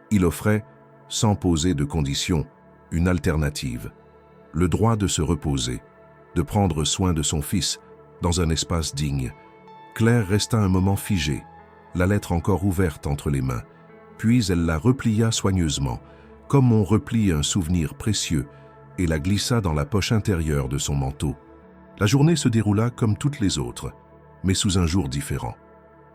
Il offrait, sans poser de conditions, une alternative. Le droit de se reposer, de prendre soin de son fils dans un espace digne. Claire resta un moment figée, la lettre encore ouverte entre les mains, puis elle la replia soigneusement, comme on replie un souvenir précieux, et la glissa dans la poche intérieure de son manteau. La journée se déroula comme toutes les autres, mais sous un jour différent.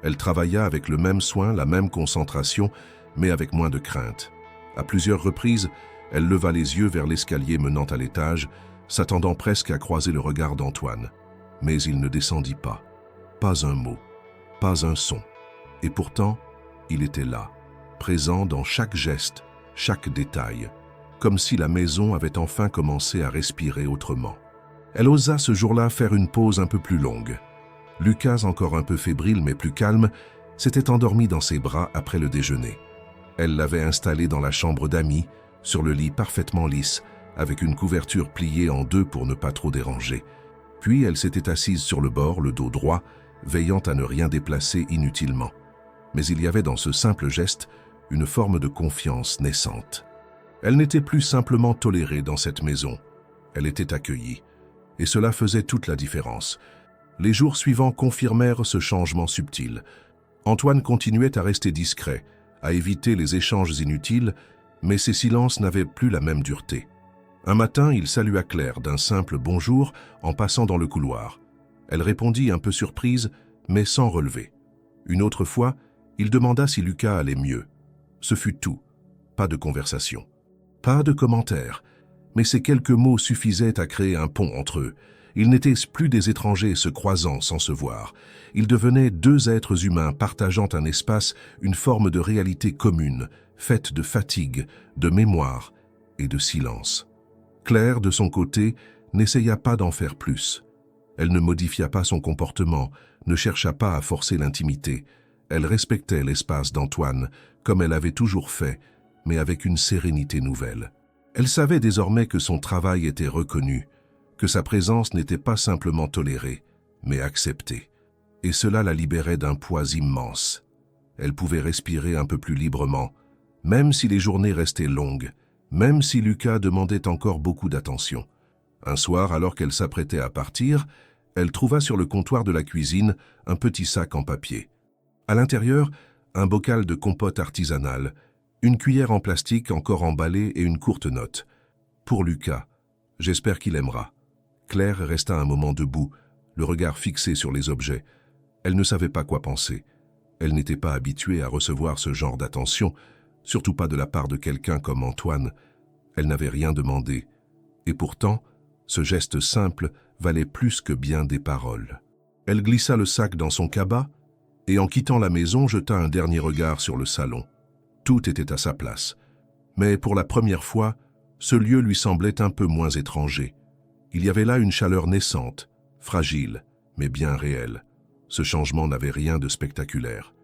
Elle travailla avec le même soin, la même concentration, mais avec moins de crainte. À plusieurs reprises, elle leva les yeux vers l'escalier menant à l'étage, s'attendant presque à croiser le regard d'Antoine. Mais il ne descendit pas. Pas un mot, pas un son. Et pourtant, il était là, présent dans chaque geste, chaque détail, comme si la maison avait enfin commencé à respirer autrement. Elle osa ce jour-là faire une pause un peu plus longue. Lucas, encore un peu fébrile mais plus calme, s'était endormi dans ses bras après le déjeuner. Elle l'avait installé dans la chambre d'amis, sur le lit parfaitement lisse, avec une couverture pliée en deux pour ne pas trop déranger. Puis elle s'était assise sur le bord, le dos droit, veillant à ne rien déplacer inutilement. Mais il y avait dans ce simple geste une forme de confiance naissante. Elle n'était plus simplement tolérée dans cette maison, elle était accueillie. Et cela faisait toute la différence. Les jours suivants confirmèrent ce changement subtil. Antoine continuait à rester discret, à éviter les échanges inutiles, mais ses silences n'avaient plus la même dureté. Un matin, il salua Claire d'un simple bonjour en passant dans le couloir. Elle répondit un peu surprise, mais sans relever. Une autre fois, il demanda si Lucas allait mieux. Ce fut tout. Pas de conversation. Pas de commentaires. Mais ces quelques mots suffisaient à créer un pont entre eux. Ils n'étaient plus des étrangers se croisant sans se voir. Ils devenaient deux êtres humains partageant un espace, une forme de réalité commune, faite de fatigue, de mémoire et de silence. Claire, de son côté, n'essaya pas d'en faire plus. Elle ne modifia pas son comportement, ne chercha pas à forcer l'intimité. Elle respectait l'espace d'Antoine, comme elle avait toujours fait, mais avec une sérénité nouvelle. Elle savait désormais que son travail était reconnu, que sa présence n'était pas simplement tolérée, mais acceptée. Et cela la libérait d'un poids immense. Elle pouvait respirer un peu plus librement, même si les journées restaient longues, même si Lucas demandait encore beaucoup d'attention. Un soir, alors qu'elle s'apprêtait à partir, elle trouva sur le comptoir de la cuisine un petit sac en papier. À l'intérieur, un bocal de compote artisanale, une cuillère en plastique encore emballée et une courte note. Pour Lucas, j'espère qu'il aimera. Claire resta un moment debout, le regard fixé sur les objets. Elle ne savait pas quoi penser. Elle n'était pas habituée à recevoir ce genre d'attention, surtout pas de la part de quelqu'un comme Antoine. Elle n'avait rien demandé. Et pourtant, ce geste simple valait plus que bien des paroles. Elle glissa le sac dans son cabas et en quittant la maison jeta un dernier regard sur le salon. Tout était à sa place. Mais pour la première fois, ce lieu lui semblait un peu moins étranger. Il y avait là une chaleur naissante, fragile, mais bien réelle. Ce changement n'avait rien de spectaculaire.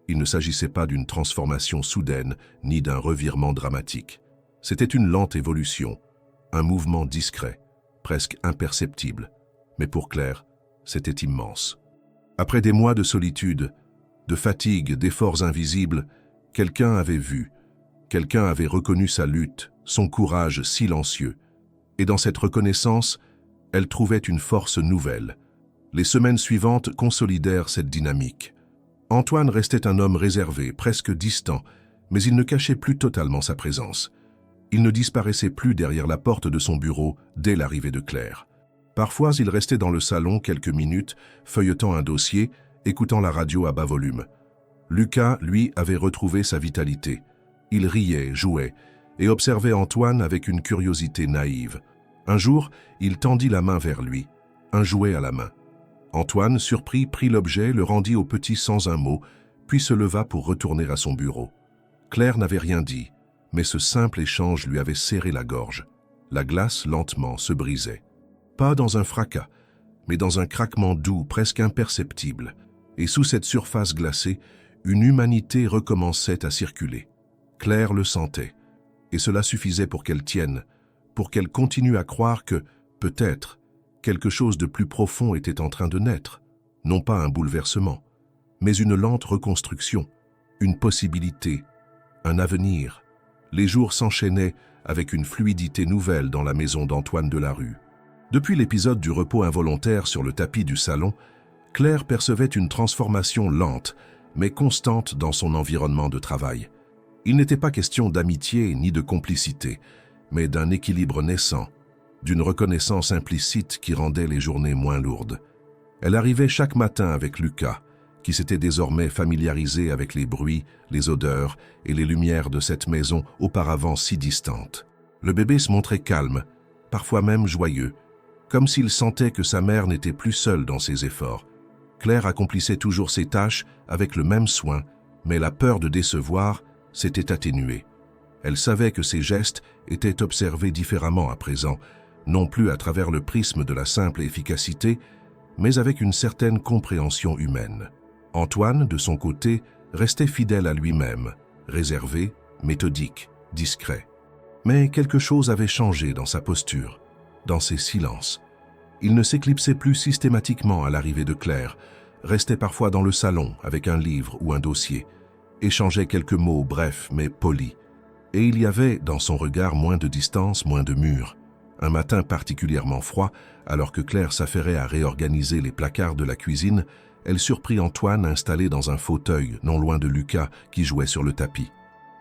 Il ne s'agissait pas d'une transformation soudaine ni d'un revirement dramatique. C'était une lente évolution, un mouvement discret, presque imperceptible. Mais pour Claire, c'était immense. Après des mois de solitude, de fatigue, d'efforts invisibles, quelqu'un avait vu, quelqu'un avait reconnu sa lutte, son courage silencieux. Et dans cette reconnaissance, elle trouvait une force nouvelle. Les semaines suivantes consolidèrent cette dynamique. Antoine restait un homme réservé, presque distant, mais il ne cachait plus totalement sa présence. Il ne disparaissait plus derrière la porte de son bureau dès l'arrivée de Claire. Parfois, il restait dans le salon quelques minutes, feuilletant un dossier, écoutant la radio à bas volume. Lucas, lui, avait retrouvé sa vitalité. Il riait, jouait, et observait Antoine avec une curiosité naïve. Un jour, il tendit la main vers lui, un jouet à la main. Antoine, surpris, prit l'objet, le rendit au petit sans un mot, puis se leva pour retourner à son bureau. Claire n'avait rien dit, mais ce simple échange lui avait serré la gorge. La glace, lentement, se brisait. Pas dans un fracas, mais dans un craquement doux, presque imperceptible. Et sous cette surface glacée, une humanité recommençait à circuler. Claire le sentait, et cela suffisait pour qu'elle tienne, pour qu'elle continue à croire que, peut-être, quelque chose de plus profond était en train de naître. Non pas un bouleversement, mais une lente reconstruction, une possibilité, un avenir. Les jours s'enchaînaient avec une fluidité nouvelle dans la maison d'Antoine Delarue. Depuis l'épisode du repos involontaire sur le tapis du salon, Claire percevait une transformation lente, mais constante dans son environnement de travail. Il n'était pas question d'amitié ni de complicité, mais d'un équilibre naissant, d'une reconnaissance implicite qui rendait les journées moins lourdes. Elle arrivait chaque matin avec Lucas, qui s'était désormais familiarisé avec les bruits, les odeurs et les lumières de cette maison auparavant si distante. Le bébé se montrait calme, parfois même joyeux, comme s'il sentait que sa mère n'était plus seule dans ses efforts. Claire accomplissait toujours ses tâches avec le même soin, mais la peur de décevoir s'était atténuée. Elle savait que ses gestes étaient observés différemment à présent, non plus à travers le prisme de la simple efficacité, mais avec une certaine compréhension humaine. Antoine, de son côté, restait fidèle à lui-même, réservé, méthodique, discret. Mais quelque chose avait changé dans sa posture, dans ses silences. Il ne s'éclipsait plus systématiquement à l'arrivée de Claire, restait parfois dans le salon avec un livre ou un dossier, échangeait quelques mots brefs mais polis. Et il y avait, dans son regard, moins de distance, moins de murs. Un matin particulièrement froid, alors que Claire s'affairait à réorganiser les placards de la cuisine, elle surprit Antoine installé dans un fauteuil, non loin de Lucas, qui jouait sur le tapis.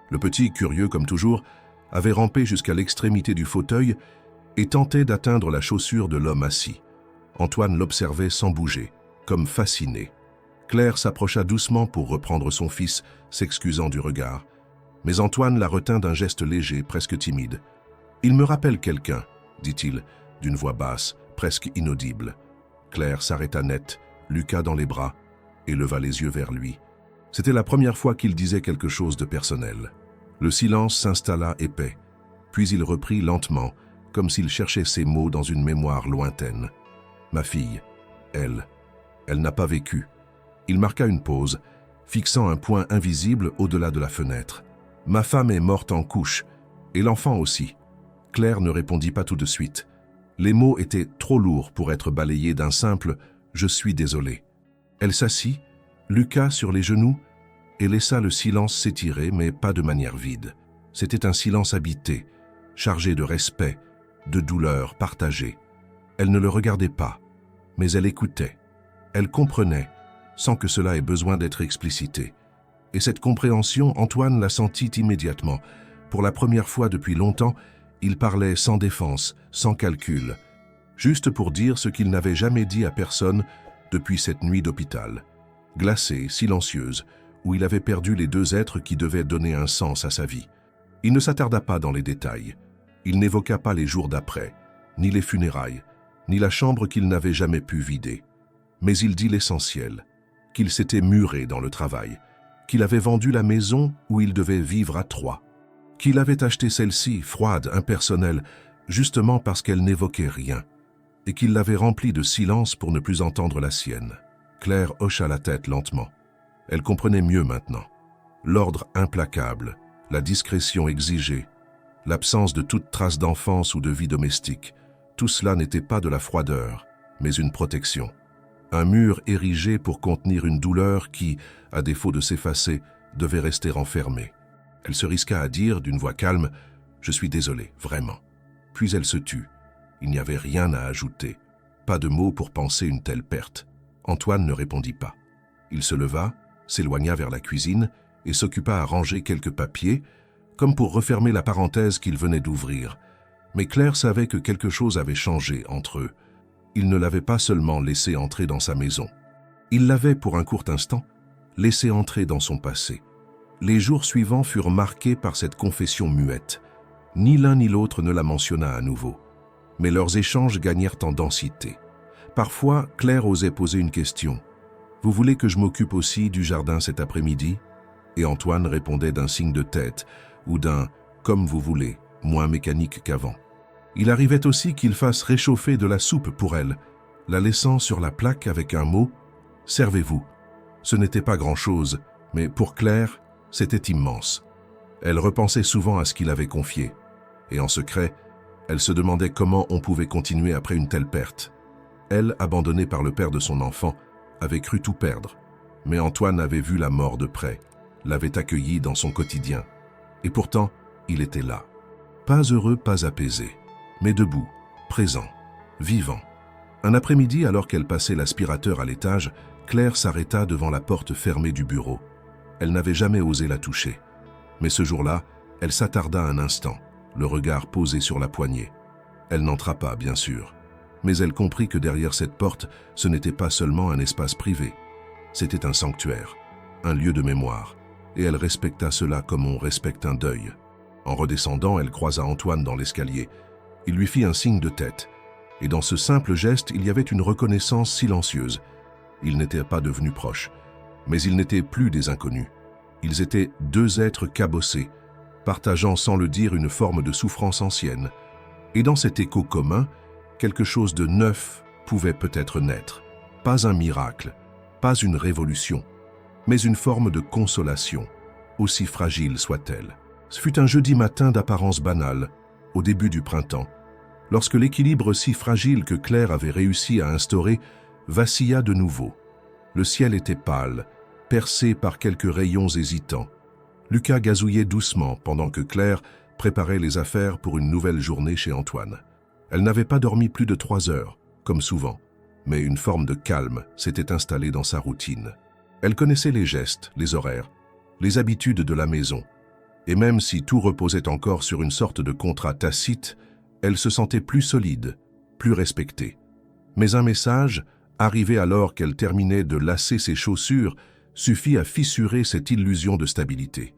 Le petit, curieux comme toujours, avait rampé jusqu'à l'extrémité du fauteuil et tentait d'atteindre la chaussure de l'homme assis. Antoine l'observait sans bouger, comme fasciné. Claire s'approcha doucement pour reprendre son fils, s'excusant du regard. Mais Antoine la retint d'un geste léger, presque timide. « Il me rappelle quelqu'un », dit-il, d'une voix basse, presque inaudible. Claire s'arrêta net, Lucas dans les bras, et leva les yeux vers lui. C'était la première fois qu'il disait quelque chose de personnel. Le silence s'installa épais, puis il reprit lentement, comme s'il cherchait ses mots dans une mémoire lointaine. « Ma fille, elle n'a pas vécu. » Il marqua une pause, fixant un point invisible au-delà de la fenêtre. « Ma femme est morte en couche, et l'enfant aussi. » Claire ne répondit pas tout de suite. Les mots étaient trop lourds pour être balayés d'un simple « je suis désolé ». Elle s'assit, Lucas sur les genoux, et laissa le silence s'étirer, mais pas de manière vide. C'était un silence habité, chargé de respect, de douleur partagée. Elle ne le regardait pas, mais elle écoutait. Elle comprenait, sans que cela ait besoin d'être explicité. Et cette compréhension, Antoine la sentit immédiatement. Pour la première fois depuis longtemps, Il parlait sans défense, sans calcul, juste pour dire ce qu'il n'avait jamais dit à personne depuis cette nuit d'hôpital, glacée, silencieuse, où il avait perdu les deux êtres qui devaient donner un sens à sa vie. Il ne s'attarda pas dans les détails. Il n'évoqua pas les jours d'après, ni les funérailles, ni la chambre qu'il n'avait jamais pu vider. Mais il dit l'essentiel, qu'il s'était muré dans le travail, qu'il avait vendu la maison où il devait vivre à Troyes, qu'il avait acheté celle-ci, froide, impersonnelle, justement parce qu'elle n'évoquait rien, et qu'il l'avait remplie de silence pour ne plus entendre la sienne. Claire hocha la tête lentement. Elle comprenait mieux maintenant. L'ordre implacable, la discrétion exigée, l'absence de toute trace d'enfance ou de vie domestique, tout cela n'était pas de la froideur, mais une protection. Un mur érigé pour contenir une douleur qui, à défaut de s'effacer, devait rester enfermée. Elle se risqua à dire, d'une voix calme, « Je suis désolée, vraiment. » Puis elle se tut. Il n'y avait rien à ajouter. Pas de mots pour penser une telle perte. Antoine ne répondit pas. Il se leva, s'éloigna vers la cuisine et s'occupa à ranger quelques papiers, comme pour refermer la parenthèse qu'il venait d'ouvrir. Mais Claire savait que quelque chose avait changé entre eux. Il ne l'avait pas seulement laissé entrer dans sa maison. Il l'avait, pour un court instant, laissé entrer dans son passé. Les jours suivants furent marqués par cette confession muette. Ni l'un ni l'autre ne la mentionna à nouveau. Mais leurs échanges gagnèrent en densité. Parfois, Claire osait poser une question. « Vous voulez que je m'occupe aussi du jardin cet après-midi » Et Antoine répondait d'un signe de tête ou d'un « comme vous voulez », moins mécanique qu'avant. Il arrivait aussi qu'il fasse réchauffer de la soupe pour elle, la laissant sur la plaque avec un mot « Servez-vous ». Ce n'était pas grand-chose, mais pour Claire, c'était immense. Elle repensait souvent à ce qu'il avait confié, et en secret, elle se demandait comment on pouvait continuer après une telle perte. Elle, abandonnée par le père de son enfant, avait cru tout perdre, mais Antoine avait vu la mort de près, l'avait accueilli dans son quotidien. Et pourtant, il était là. Pas heureux, pas apaisé, mais debout, présent, vivant. Un après-midi, alors qu'elle passait l'aspirateur à l'étage, Claire s'arrêta devant la porte fermée du bureau. Elle n'avait jamais osé la toucher. Mais ce jour-là, elle s'attarda un instant, le regard posé sur la poignée. Elle n'entra pas, bien sûr. Mais elle comprit que derrière cette porte, ce n'était pas seulement un espace privé. C'était un sanctuaire, un lieu de mémoire. Et elle respecta cela comme on respecte un deuil. En redescendant, elle croisa Antoine dans l'escalier. Il lui fit un signe de tête. Et dans ce simple geste, il y avait une reconnaissance silencieuse. Ils n'étaient pas devenus proches, mais ils n'étaient plus des inconnus. Ils étaient deux êtres cabossés, partageant sans le dire une forme de souffrance ancienne. Et dans cet écho commun, quelque chose de neuf pouvait peut-être naître. Pas un miracle, pas une révolution, mais une forme de consolation, aussi fragile soit-elle. Ce fut un jeudi matin d'apparence banale, au début du printemps, lorsque l'équilibre si fragile que Claire avait réussi à instaurer vacilla de nouveau. Le ciel était pâle, percé par quelques rayons hésitants. Lucas gazouillait doucement pendant que Claire préparait les affaires pour une nouvelle journée chez Antoine. Elle n'avait pas dormi plus de 3 heures, comme souvent, mais une forme de calme s'était installée dans sa routine. Elle connaissait les gestes, les horaires, les habitudes de la maison, et même si tout reposait encore sur une sorte de contrat tacite, elle se sentait plus solide, plus respectée. Mais un message, arrivé alors qu'elle terminait de lasser ses chaussures, suffit à fissurer cette illusion de stabilité.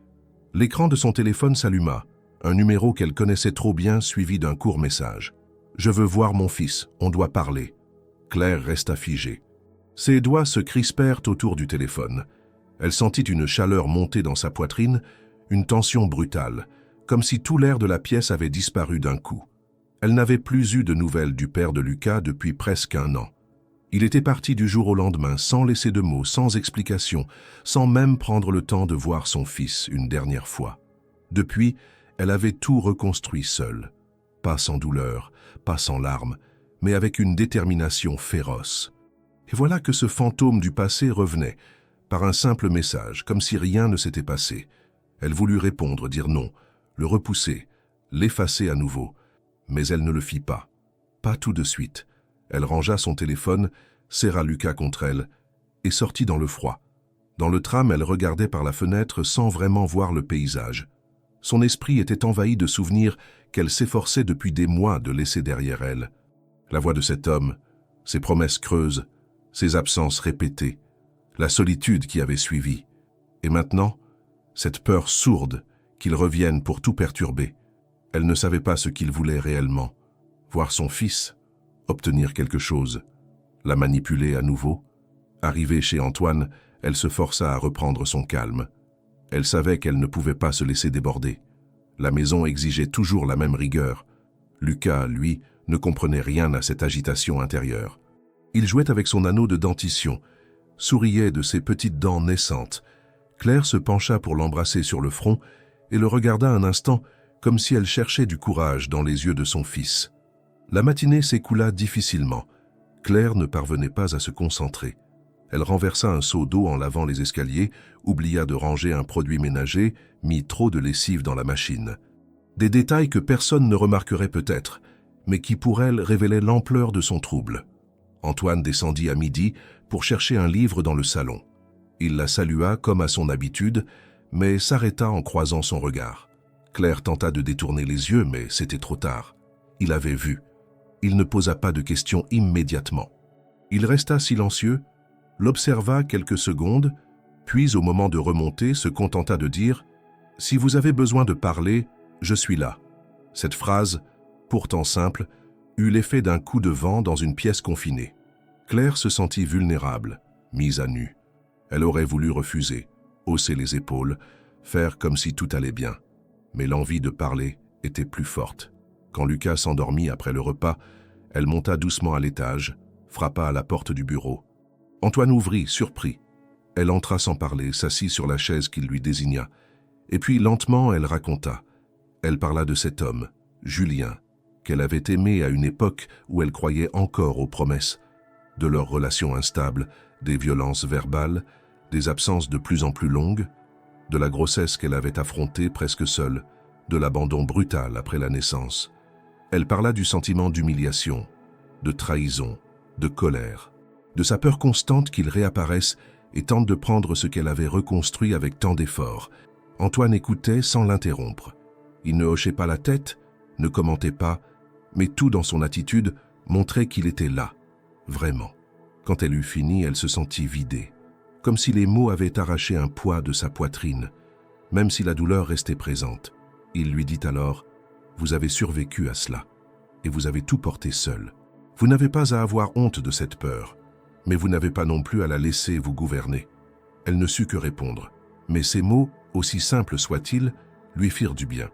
L'écran de son téléphone s'alluma, un numéro qu'elle connaissait trop bien suivi d'un court message. « Je veux voir mon fils, on doit parler. » Claire resta figée. Ses doigts se crispèrent autour du téléphone. Elle sentit une chaleur monter dans sa poitrine, une tension brutale, comme si tout l'air de la pièce avait disparu d'un coup. Elle n'avait plus eu de nouvelles du père de Lucas depuis presque 1 an. Il était parti du jour au lendemain, sans laisser de mots, sans explication, sans même prendre le temps de voir son fils une dernière fois. Depuis, elle avait tout reconstruit seule. Pas sans douleur, pas sans larmes, mais avec une détermination féroce. Et voilà que ce fantôme du passé revenait, par un simple message, comme si rien ne s'était passé. Elle voulut répondre, dire non, le repousser, l'effacer à nouveau, mais elle ne le fit pas. Pas tout de suite. Elle rangea son téléphone, serra Lucas contre elle et sortit dans le froid. Dans le tram, elle regardait par la fenêtre sans vraiment voir le paysage. Son esprit était envahi de souvenirs qu'elle s'efforçait depuis des mois de laisser derrière elle. La voix de cet homme, ses promesses creuses, ses absences répétées, la solitude qui avait suivi. Et maintenant, cette peur sourde qu'il revienne pour tout perturber. Elle ne savait pas ce qu'il voulait réellement. Voir son fils, obtenir quelque chose, la manipuler à nouveau. Arrivée chez Antoine, elle se força à reprendre son calme. Elle savait qu'elle ne pouvait pas se laisser déborder. La maison exigeait toujours la même rigueur. Lucas, lui, ne comprenait rien à cette agitation intérieure. Il jouait avec son anneau de dentition, souriait de ses petites dents naissantes. Claire se pencha pour l'embrasser sur le front et le regarda un instant comme si elle cherchait du courage dans les yeux de son fils. La matinée s'écoula difficilement. Claire ne parvenait pas à se concentrer. Elle renversa un seau d'eau en lavant les escaliers, oublia de ranger un produit ménager, mit trop de lessive dans la machine. Des détails que personne ne remarquerait peut-être, mais qui pour elle révélaient l'ampleur de son trouble. Antoine descendit à midi pour chercher un livre dans le salon. Il la salua comme à son habitude, mais s'arrêta en croisant son regard. Claire tenta de détourner les yeux, mais c'était trop tard. Il avait vu. Il ne posa pas de questions immédiatement. Il resta silencieux, l'observa quelques secondes, puis au moment de remonter, se contenta de dire « Si vous avez besoin de parler, je suis là ». Cette phrase, pourtant simple, eut l'effet d'un coup de vent dans une pièce confinée. Claire se sentit vulnérable, mise à nu. Elle aurait voulu refuser, hausser les épaules, faire comme si tout allait bien. Mais l'envie de parler était plus forte. Quand Lucas s'endormit après le repas, elle monta doucement à l'étage, frappa à la porte du bureau. Antoine ouvrit, surpris. Elle entra sans parler, s'assit sur la chaise qu'il lui désigna. Et puis, lentement, elle raconta. Elle parla de cet homme, Julien, qu'elle avait aimé à une époque où elle croyait encore aux promesses, de leurs relations instables, des violences verbales, des absences de plus en plus longues, de la grossesse qu'elle avait affrontée presque seule, de l'abandon brutal après la naissance. Elle parla du sentiment d'humiliation, de trahison, de colère, de sa peur constante qu'il réapparaisse et tente de prendre ce qu'elle avait reconstruit avec tant d'efforts. Antoine écoutait sans l'interrompre. Il ne hochait pas la tête, ne commentait pas, mais tout dans son attitude montrait qu'il était là, vraiment. Quand elle eut fini, elle se sentit vidée, comme si les mots avaient arraché un poids de sa poitrine, même si la douleur restait présente. Il lui dit alors « Vous avez survécu à cela, et vous avez tout porté seul. Vous n'avez pas à avoir honte de cette peur, mais vous n'avez pas non plus à la laisser vous gouverner. » Elle ne sut que répondre, mais ces mots, aussi simples soient-ils, lui firent du bien.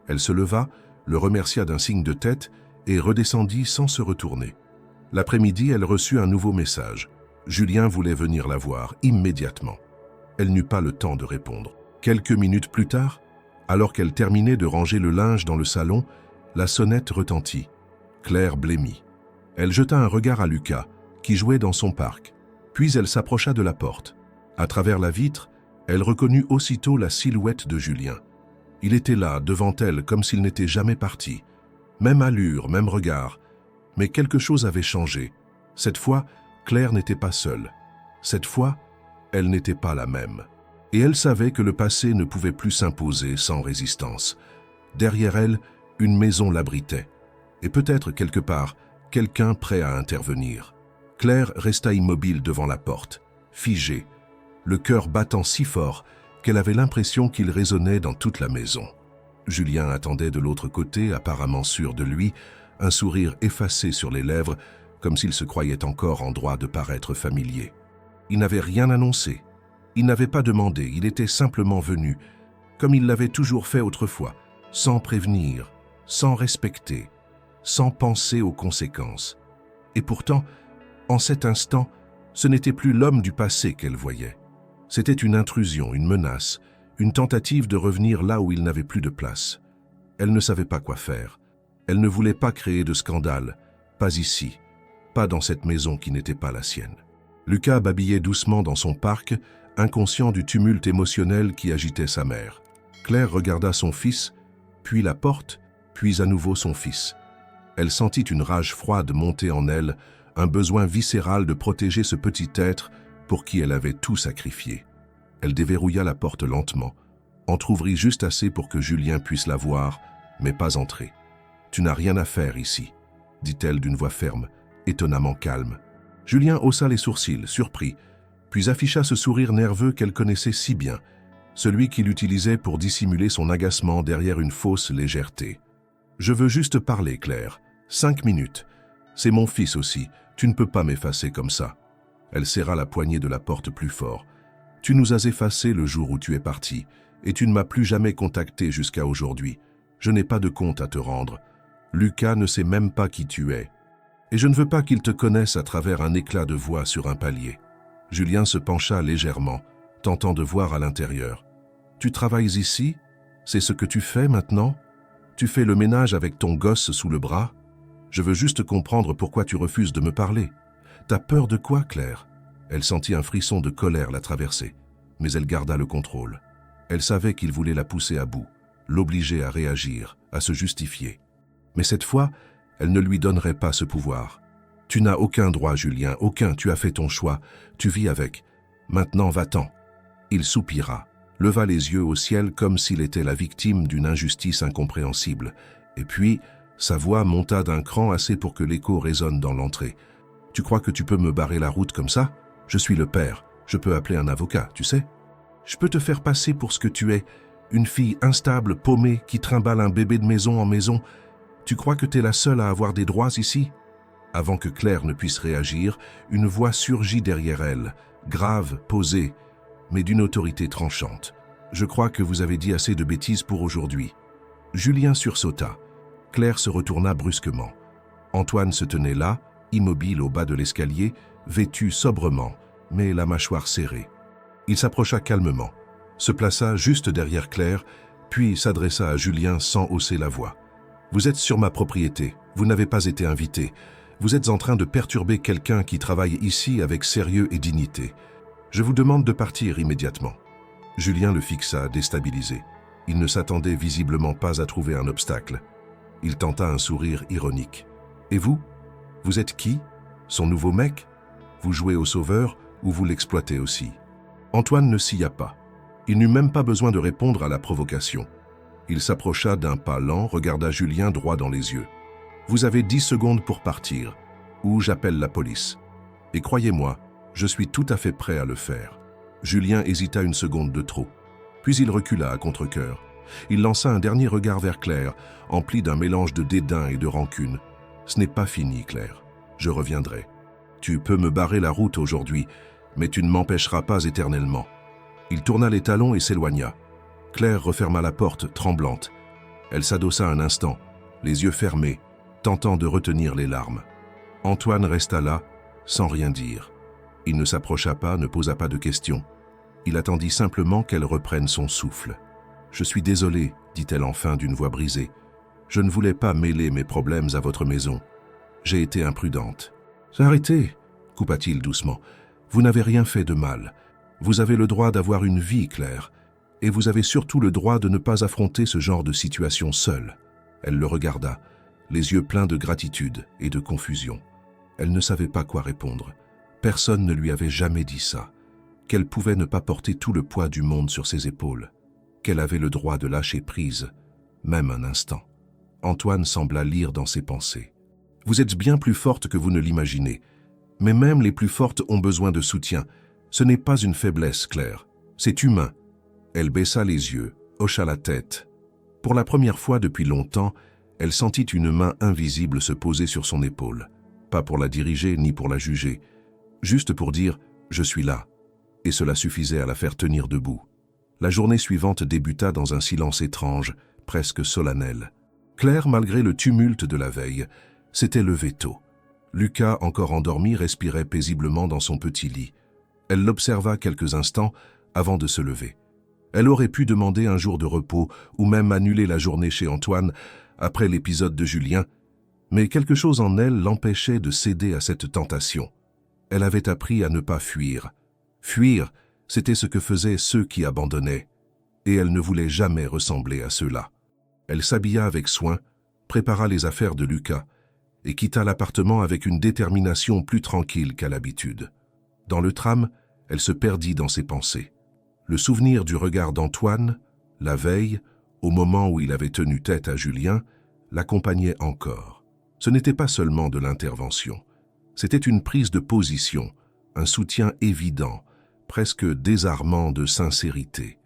Elle se leva, le remercia d'un signe de tête et redescendit sans se retourner. L'après-midi, elle reçut un nouveau message. Julien voulait venir la voir immédiatement. Elle n'eut pas le temps de répondre. Quelques minutes plus tard, alors qu'elle terminait de ranger le linge dans le salon, la sonnette retentit. Claire blêmit. Elle jeta un regard à Lucas, qui jouait dans son parc. Puis elle s'approcha de la porte. À travers la vitre, elle reconnut aussitôt la silhouette de Julien. Il était là, devant elle, comme s'il n'était jamais parti. Même allure, même regard. Mais quelque chose avait changé. Cette fois, Claire n'était pas seule. Cette fois, elle n'était pas la même. Et elle savait que le passé ne pouvait plus s'imposer sans résistance. Derrière elle, une maison l'abritait. Et peut-être quelque part, quelqu'un prêt à intervenir. Claire resta immobile devant la porte, figée, le cœur battant si fort qu'elle avait l'impression qu'il résonnait dans toute la maison. Julien attendait de l'autre côté, apparemment sûr de lui, un sourire effacé sur les lèvres, comme s'il se croyait encore en droit de paraître familier. Il n'avait rien annoncé. Il n'avait pas demandé, il était simplement venu, comme il l'avait toujours fait autrefois, sans prévenir, sans respecter, sans penser aux conséquences. Et pourtant, en cet instant, ce n'était plus l'homme du passé qu'elle voyait. C'était une intrusion, une menace, une tentative de revenir là où il n'avait plus de place. Elle ne savait pas quoi faire. Elle ne voulait pas créer de scandale, pas ici, pas dans cette maison qui n'était pas la sienne. Lucas babillait doucement dans son parc, inconscient du tumulte émotionnel qui agitait sa mère. Claire regarda son fils, puis la porte, puis à nouveau son fils. Elle sentit une rage froide monter en elle, un besoin viscéral de protéger ce petit être pour qui elle avait tout sacrifié. Elle déverrouilla la porte lentement, Entr'ouvrit juste assez pour que Julien puisse la voir, mais pas entrer. « Tu n'as rien à faire ici », dit-elle d'une voix ferme, étonnamment calme. Julien haussa les sourcils, surpris, puis afficha ce sourire nerveux qu'elle connaissait si bien, celui qu'il utilisait pour dissimuler son agacement derrière une fausse légèreté. « Je veux juste parler, Claire. 5 minutes. C'est mon fils aussi. Tu ne peux pas m'effacer comme ça. » Elle serra la poignée de la porte plus fort. « Tu nous as effacés le jour où tu es parti, et tu ne m'as plus jamais contacté jusqu'à aujourd'hui. Je n'ai pas de compte à te rendre. Lucas ne sait même pas qui tu es. Et je ne veux pas qu'il te connaisse à travers un éclat de voix sur un palier. » Julien se pencha légèrement, tentant de voir à l'intérieur. « Tu travailles ici? C'est ce que tu fais maintenant? Tu fais le ménage avec ton gosse sous le bras? Je veux juste comprendre pourquoi tu refuses de me parler. T'as peur de quoi, Claire ?» Elle sentit un frisson de colère la traverser, mais elle garda le contrôle. Elle savait qu'il voulait la pousser à bout, l'obliger à réagir, à se justifier. Mais cette fois, elle ne lui donnerait pas ce pouvoir. « Tu n'as aucun droit, Julien, aucun, tu as fait ton choix, tu vis avec. Maintenant, va-t'en. » Il soupira, leva les yeux au ciel comme s'il était la victime d'une injustice incompréhensible, et puis, sa voix monta d'un cran assez pour que l'écho résonne dans l'entrée. « Tu crois que tu peux me barrer la route comme ça? Je suis le père, je peux appeler un avocat, tu sais? Je peux te faire passer pour ce que tu es, une fille instable, paumée, qui trimballe un bébé de maison en maison. Tu crois que t'es la seule à avoir des droits ici ?» Avant que Claire ne puisse réagir, une voix surgit derrière elle, grave, posée, mais d'une autorité tranchante. « Je crois que vous avez dit assez de bêtises pour aujourd'hui. » Julien sursauta. Claire se retourna brusquement. Antoine se tenait là, immobile au bas de l'escalier, vêtu sobrement, mais la mâchoire serrée. Il s'approcha calmement, se plaça juste derrière Claire, puis s'adressa à Julien sans hausser la voix. « Vous êtes sur ma propriété, vous n'avez pas été invité. Vous êtes en train de perturber quelqu'un qui travaille ici avec sérieux et dignité. Je vous demande de partir immédiatement. » Julien le fixa, déstabilisé. Il ne s'attendait visiblement pas à trouver un obstacle. Il tenta un sourire ironique. « Et vous? Vous êtes qui? Son nouveau mec? Vous jouez au sauveur ou vous l'exploitez aussi ?» Antoine ne scia pas. Il n'eut même pas besoin de répondre à la provocation. Il s'approcha d'un pas lent, regarda Julien droit dans les yeux. « Vous avez 10 secondes pour partir, ou j'appelle la police. Et croyez-moi, je suis tout à fait prêt à le faire. » Julien hésita une seconde de trop. Puis il recula à contre-cœur. Il lança un dernier regard vers Claire, empli d'un mélange de dédain et de rancune. « Ce n'est pas fini, Claire. Je reviendrai. Tu peux me barrer la route aujourd'hui, mais tu ne m'empêcheras pas éternellement. » Il tourna les talons et s'éloigna. Claire referma la porte, tremblante. Elle s'adossa un instant, les yeux fermés, tentant de retenir les larmes. Antoine resta là, sans rien dire. Il ne s'approcha pas, ne posa pas de questions. Il attendit simplement qu'elle reprenne son souffle. « Je suis désolé, dit-elle enfin d'une voix brisée. Je ne voulais pas mêler mes problèmes à votre maison. J'ai été imprudente. »« Arrêtez, coupa-t-il doucement. Vous n'avez rien fait de mal. Vous avez le droit d'avoir une vie, Claire. Et vous avez surtout le droit de ne pas affronter ce genre de situation seule. » Elle le regarda, les yeux pleins de gratitude et de confusion. Elle ne savait pas quoi répondre. Personne ne lui avait jamais dit ça. Qu'elle pouvait ne pas porter tout le poids du monde sur ses épaules. Qu'elle avait le droit de lâcher prise, même un instant. Antoine sembla lire dans ses pensées. « Vous êtes bien plus forte que vous ne l'imaginez. Mais même les plus fortes ont besoin de soutien. Ce n'est pas une faiblesse, Claire. C'est humain. » Elle baissa les yeux, hocha la tête. Pour la première fois depuis longtemps, elle sentit une main invisible se poser sur son épaule. Pas pour la diriger ni pour la juger, juste pour dire « je suis là ». Et cela suffisait à la faire tenir debout. La journée suivante débuta dans un silence étrange, presque solennel. Claire, malgré le tumulte de la veille, s'était levée tôt. Lucas, encore endormi, respirait paisiblement dans son petit lit. Elle l'observa quelques instants avant de se lever. Elle aurait pu demander un jour de repos ou même annuler la journée chez Antoine après l'épisode de Julien, mais quelque chose en elle l'empêchait de céder à cette tentation. Elle avait appris à ne pas fuir. Fuir, c'était ce que faisaient ceux qui abandonnaient, et elle ne voulait jamais ressembler à ceux-là. Elle s'habilla avec soin, prépara les affaires de Lucas et quitta l'appartement avec une détermination plus tranquille qu'à l'habitude. Dans le tram, elle se perdit dans ses pensées. Le souvenir du regard d'Antoine, La veille, au moment où il avait tenu tête à Julien, l'accompagnait encore. Ce n'était pas seulement de l'intervention. C'était une prise de position, un soutien évident, presque désarmant de sincérité.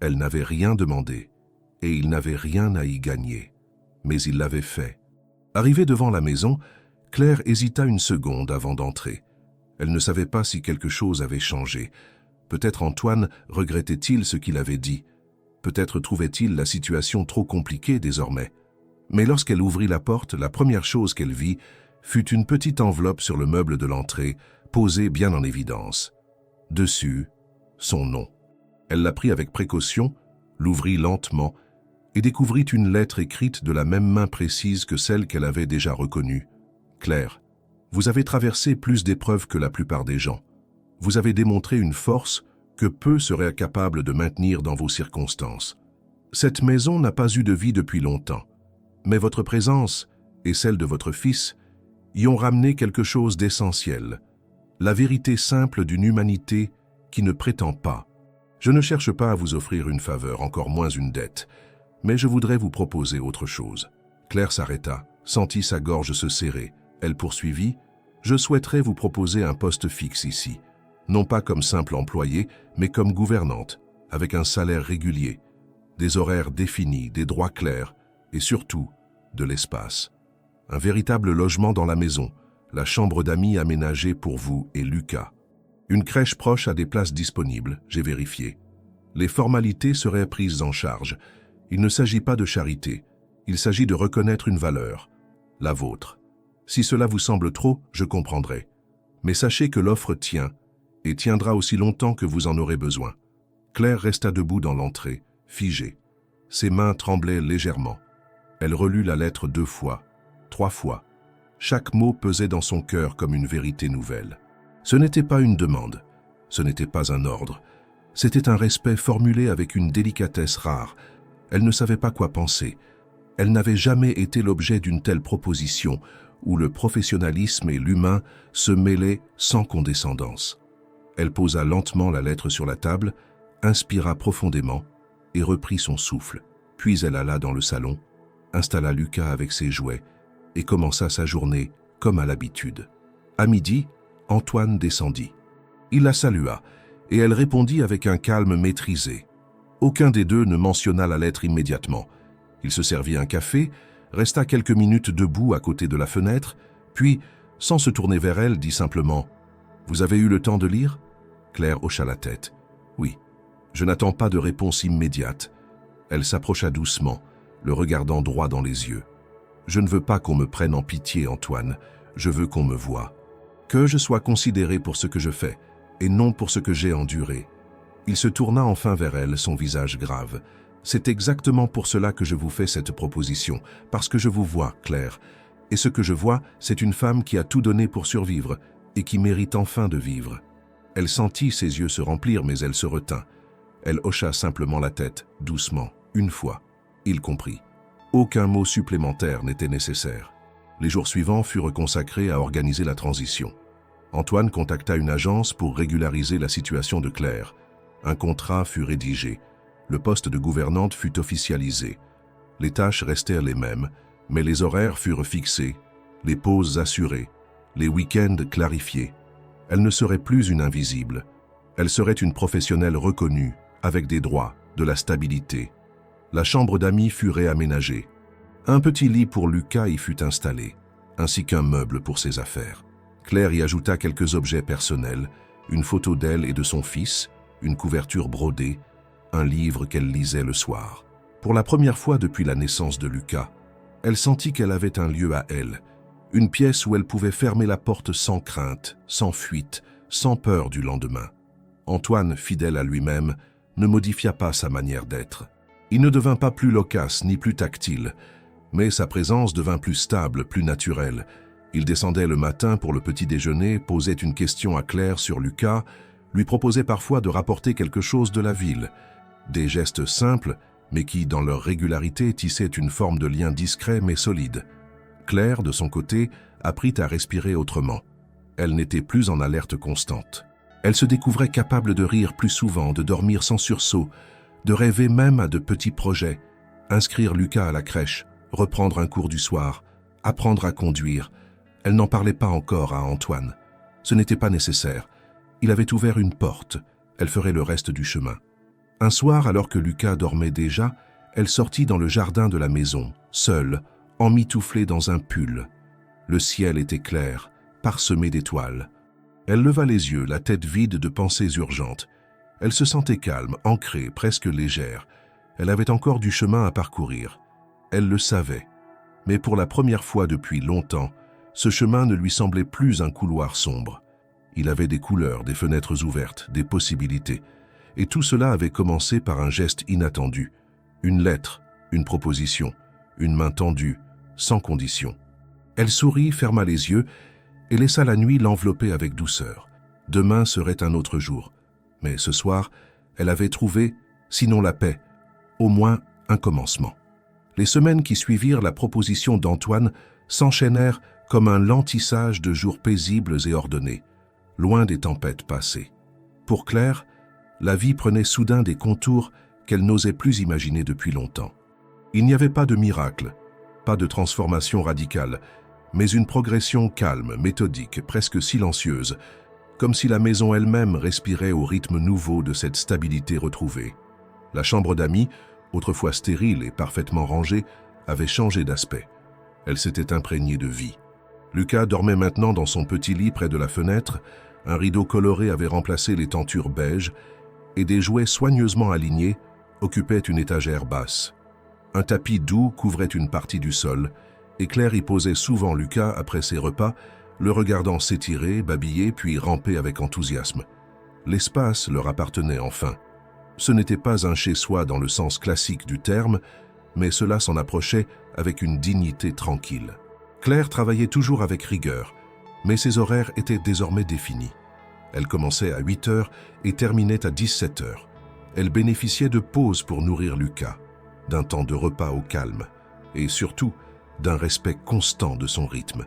Elle n'avait rien demandé, et il n'avait rien à y gagner. Mais il l'avait fait. Arrivée devant la maison, Claire hésita une seconde avant d'entrer. Elle ne savait pas si quelque chose avait changé. Peut-être Antoine regrettait-il ce qu'il avait dit. Peut-être trouvait-il la situation trop compliquée désormais. Mais lorsqu'elle ouvrit la porte, la première chose qu'elle vit fut une petite enveloppe sur le meuble de l'entrée, posée bien en évidence. Dessus, son nom. Elle la prit avec précaution, l'ouvrit lentement et découvrit une lettre écrite de la même main précise que celle qu'elle avait déjà reconnue. « Claire, vous avez traversé plus d'épreuves que la plupart des gens. Vous avez démontré une force que peu seraient capables de maintenir dans vos circonstances. Cette maison n'a pas eu de vie depuis longtemps, mais votre présence et celle de votre fils y ont ramené quelque chose d'essentiel, la vérité simple d'une humanité qui ne prétend pas. Je ne cherche pas à vous offrir une faveur, encore moins une dette, mais je voudrais vous proposer autre chose. » Claire s'arrêta, sentit sa gorge se serrer. Elle poursuivit, « Je souhaiterais vous proposer un poste fixe ici, non pas comme simple employée, mais comme gouvernante, avec un salaire régulier, des horaires définis, des droits clairs, et surtout, de l'espace. Un véritable logement dans la maison, la chambre d'amis aménagée pour vous et Lucas. Une crèche proche a des places disponibles, j'ai vérifié. Les formalités seraient prises en charge. Il ne s'agit pas de charité, il s'agit de reconnaître une valeur, la vôtre. Si cela vous semble trop, je comprendrai. Mais sachez que l'offre tient, et tiendra aussi longtemps que vous en aurez besoin. » Claire resta debout dans l'entrée, figée. Ses mains tremblaient légèrement. Elle relut la lettre 2 fois, 3 fois. Chaque mot pesait dans son cœur comme une vérité nouvelle. Ce n'était pas une demande, ce n'était pas un ordre. C'était un respect formulé avec une délicatesse rare. Elle ne savait pas quoi penser. Elle n'avait jamais été l'objet d'une telle proposition, où le professionnalisme et l'humain se mêlaient sans condescendance. Elle posa lentement la lettre sur la table, inspira profondément et reprit son souffle. Puis elle alla dans le salon, installa Lucas avec ses jouets et commença sa journée comme à l'habitude. À midi, Antoine descendit. Il la salua et elle répondit avec un calme maîtrisé. Aucun des deux ne mentionna la lettre immédiatement. Il se servit un café, resta quelques minutes debout à côté de la fenêtre, puis, sans se tourner vers elle, dit simplement « Vous avez eu le temps de lire ?» Claire hocha la tête. « Oui, je n'attends pas de réponse immédiate. » Elle s'approcha doucement, le regardant droit dans les yeux. « Je ne veux pas qu'on me prenne en pitié, Antoine. Je veux qu'on me voie. Que je sois considéré pour ce que je fais, et non pour ce que j'ai enduré. » Il se tourna enfin vers elle, son visage grave. « C'est exactement pour cela que je vous fais cette proposition, parce que je vous vois, Claire. Et ce que je vois, c'est une femme qui a tout donné pour survivre, et qui mérite enfin de vivre. » Elle sentit ses yeux se remplir, mais elle se retint. Elle hocha simplement la tête, doucement, une fois. Il comprit. Aucun mot supplémentaire n'était nécessaire. Les jours suivants furent consacrés à organiser la transition. Antoine contacta une agence pour régulariser la situation de Claire. Un contrat fut rédigé. Le poste de gouvernante fut officialisé. Les tâches restèrent les mêmes, mais les horaires furent fixés, les pauses assurées, les week-ends clarifiés. Elle ne serait plus une invisible. Elle serait une professionnelle reconnue, avec des droits, de la stabilité. La chambre d'amis fut réaménagée. Un petit lit pour Lucas y fut installé, ainsi qu'un meuble pour ses affaires. Claire y ajouta quelques objets personnels, une photo d'elle et de son fils, une couverture brodée, un livre qu'elle lisait le soir. Pour la première fois depuis la naissance de Lucas, elle sentit qu'elle avait un lieu à elle, une pièce où elle pouvait fermer la porte sans crainte, sans fuite, sans peur du lendemain. Antoine, fidèle à lui-même, ne modifia pas sa manière d'être. Il ne devint pas plus loquace ni plus tactile, mais sa présence devint plus stable, plus naturelle. Il descendait le matin pour le petit déjeuner, posait une question à Claire sur Lucas, lui proposait parfois de rapporter quelque chose de la ville. Des gestes simples, mais qui, dans leur régularité, tissaient une forme de lien discret mais solide. Claire, de son côté, apprit à respirer autrement. Elle n'était plus en alerte constante. Elle se découvrait capable de rire plus souvent, de dormir sans sursaut, de rêver même à de petits projets, inscrire Lucas à la crèche, reprendre un cours du soir, apprendre à conduire. Elle n'en parlait pas encore à Antoine. Ce n'était pas nécessaire. Il avait ouvert une porte. Elle ferait le reste du chemin. Un soir, alors que Lucas dormait déjà, elle sortit dans le jardin de la maison, seule, emmitouflée dans un pull. Le ciel était clair, parsemé d'étoiles. Elle leva les yeux, la tête vide de pensées urgentes. Elle se sentait calme, ancrée, presque légère. Elle avait encore du chemin à parcourir. Elle le savait. Mais pour la première fois depuis longtemps, ce chemin ne lui semblait plus un couloir sombre. Il avait des couleurs, des fenêtres ouvertes, des possibilités. Et tout cela avait commencé par un geste inattendu. Une lettre, une proposition, une main tendue, sans condition. Elle sourit, ferma les yeux et laissa la nuit l'envelopper avec douceur. Demain serait un autre jour. Mais ce soir, elle avait trouvé, sinon la paix, au moins un commencement. Les semaines qui suivirent la proposition d'Antoine s'enchaînèrent comme un lent tissage de jours paisibles et ordonnés, loin des tempêtes passées. Pour Claire, la vie prenait soudain des contours qu'elle n'osait plus imaginer depuis longtemps. Il n'y avait pas de miracle, pas de transformation radicale, mais une progression calme, méthodique, presque silencieuse, comme si la maison elle-même respirait au rythme nouveau de cette stabilité retrouvée. La chambre d'amis, autrefois stérile et parfaitement rangée, avait changé d'aspect. Elle s'était imprégnée de vie. Lucas dormait maintenant dans son petit lit près de la fenêtre, un rideau coloré avait remplacé les tentures beiges, et des jouets soigneusement alignés occupaient une étagère basse. Un tapis doux couvrait une partie du sol, et Claire y posait souvent Lucas après ses repas, le regardant s'étirer, babiller, puis ramper avec enthousiasme. L'espace leur appartenait enfin. Ce n'était pas un chez-soi dans le sens classique du terme, mais cela s'en approchait avec une dignité tranquille. Claire travaillait toujours avec rigueur, mais ses horaires étaient désormais définis. Elle commençait à 8 heures et terminait à 17 heures. Elle bénéficiait de pauses pour nourrir Lucas, d'un temps de repas au calme, et surtout d'un respect constant de son rythme.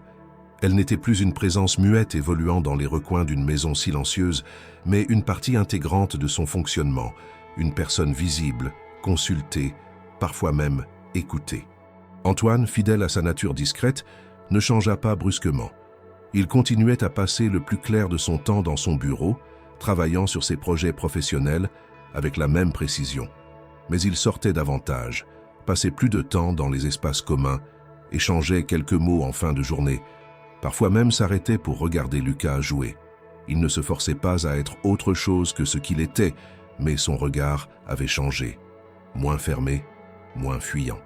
Elle n'était plus une présence muette évoluant dans les recoins d'une maison silencieuse, mais une partie intégrante de son fonctionnement, une personne visible, consultée, parfois même écoutée. Antoine, fidèle à sa nature discrète, ne changea pas brusquement. Il continuait à passer le plus clair de son temps dans son bureau, travaillant sur ses projets professionnels avec la même précision. Mais il sortait davantage, passait plus de temps dans les espaces communs, échangeait quelques mots en fin de journée, parfois même s'arrêtait pour regarder Lucas jouer. Il ne se forçait pas à être autre chose que ce qu'il était, mais son regard avait changé, moins fermé, moins fuyant.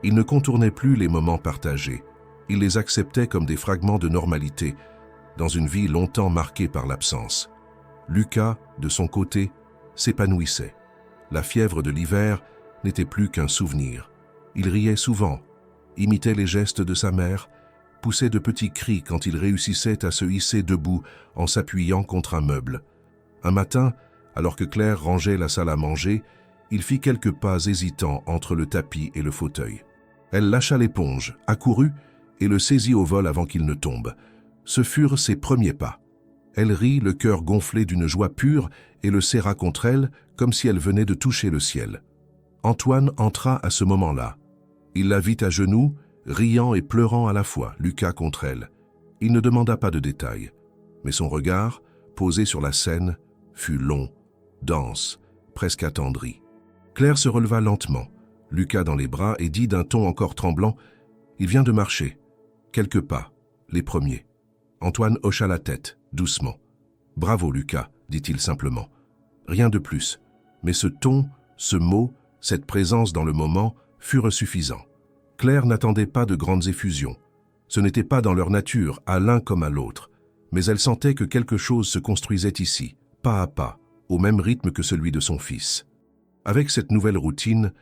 Il ne contournait plus les moments partagés, il les acceptait comme des fragments de normalité, dans une vie longtemps marquée par l'absence. Lucas, de son côté, s'épanouissait. La fièvre de l'hiver n'était plus qu'un souvenir. Il riait souvent, imitait les gestes de sa mère, poussait de petits cris quand il réussissait à se hisser debout en s'appuyant contre un meuble. Un matin, alors que Claire rangeait la salle à manger, il fit quelques pas hésitants entre le tapis et le fauteuil. Elle lâcha l'éponge, accourut et le saisit au vol avant qu'il ne tombe. Ce furent ses premiers pas. Elle rit, le cœur gonflé d'une joie pure, et le serra contre elle, comme si elle venait de toucher le ciel. Antoine entra à ce moment-là. Il la vit à genoux, riant et pleurant à la fois, Lucas contre elle. Il ne demanda pas de détails, mais son regard, posé sur la scène, fut long, dense, presque attendri. Claire se releva lentement, Lucas dans les bras, et dit d'un ton encore tremblant, « Il vient de marcher. Quelques pas, les premiers. » Antoine hocha la tête, doucement. « Bravo, Lucas, dit-il simplement. Rien de plus, mais ce ton, ce mot, cette présence dans le moment furent suffisants. Claire n'attendait pas de grandes effusions. Ce n'était pas dans leur nature, à l'un comme à l'autre, mais elle sentait que quelque chose se construisait ici, pas à pas, au même rythme que celui de son fils. Avec cette nouvelle routine,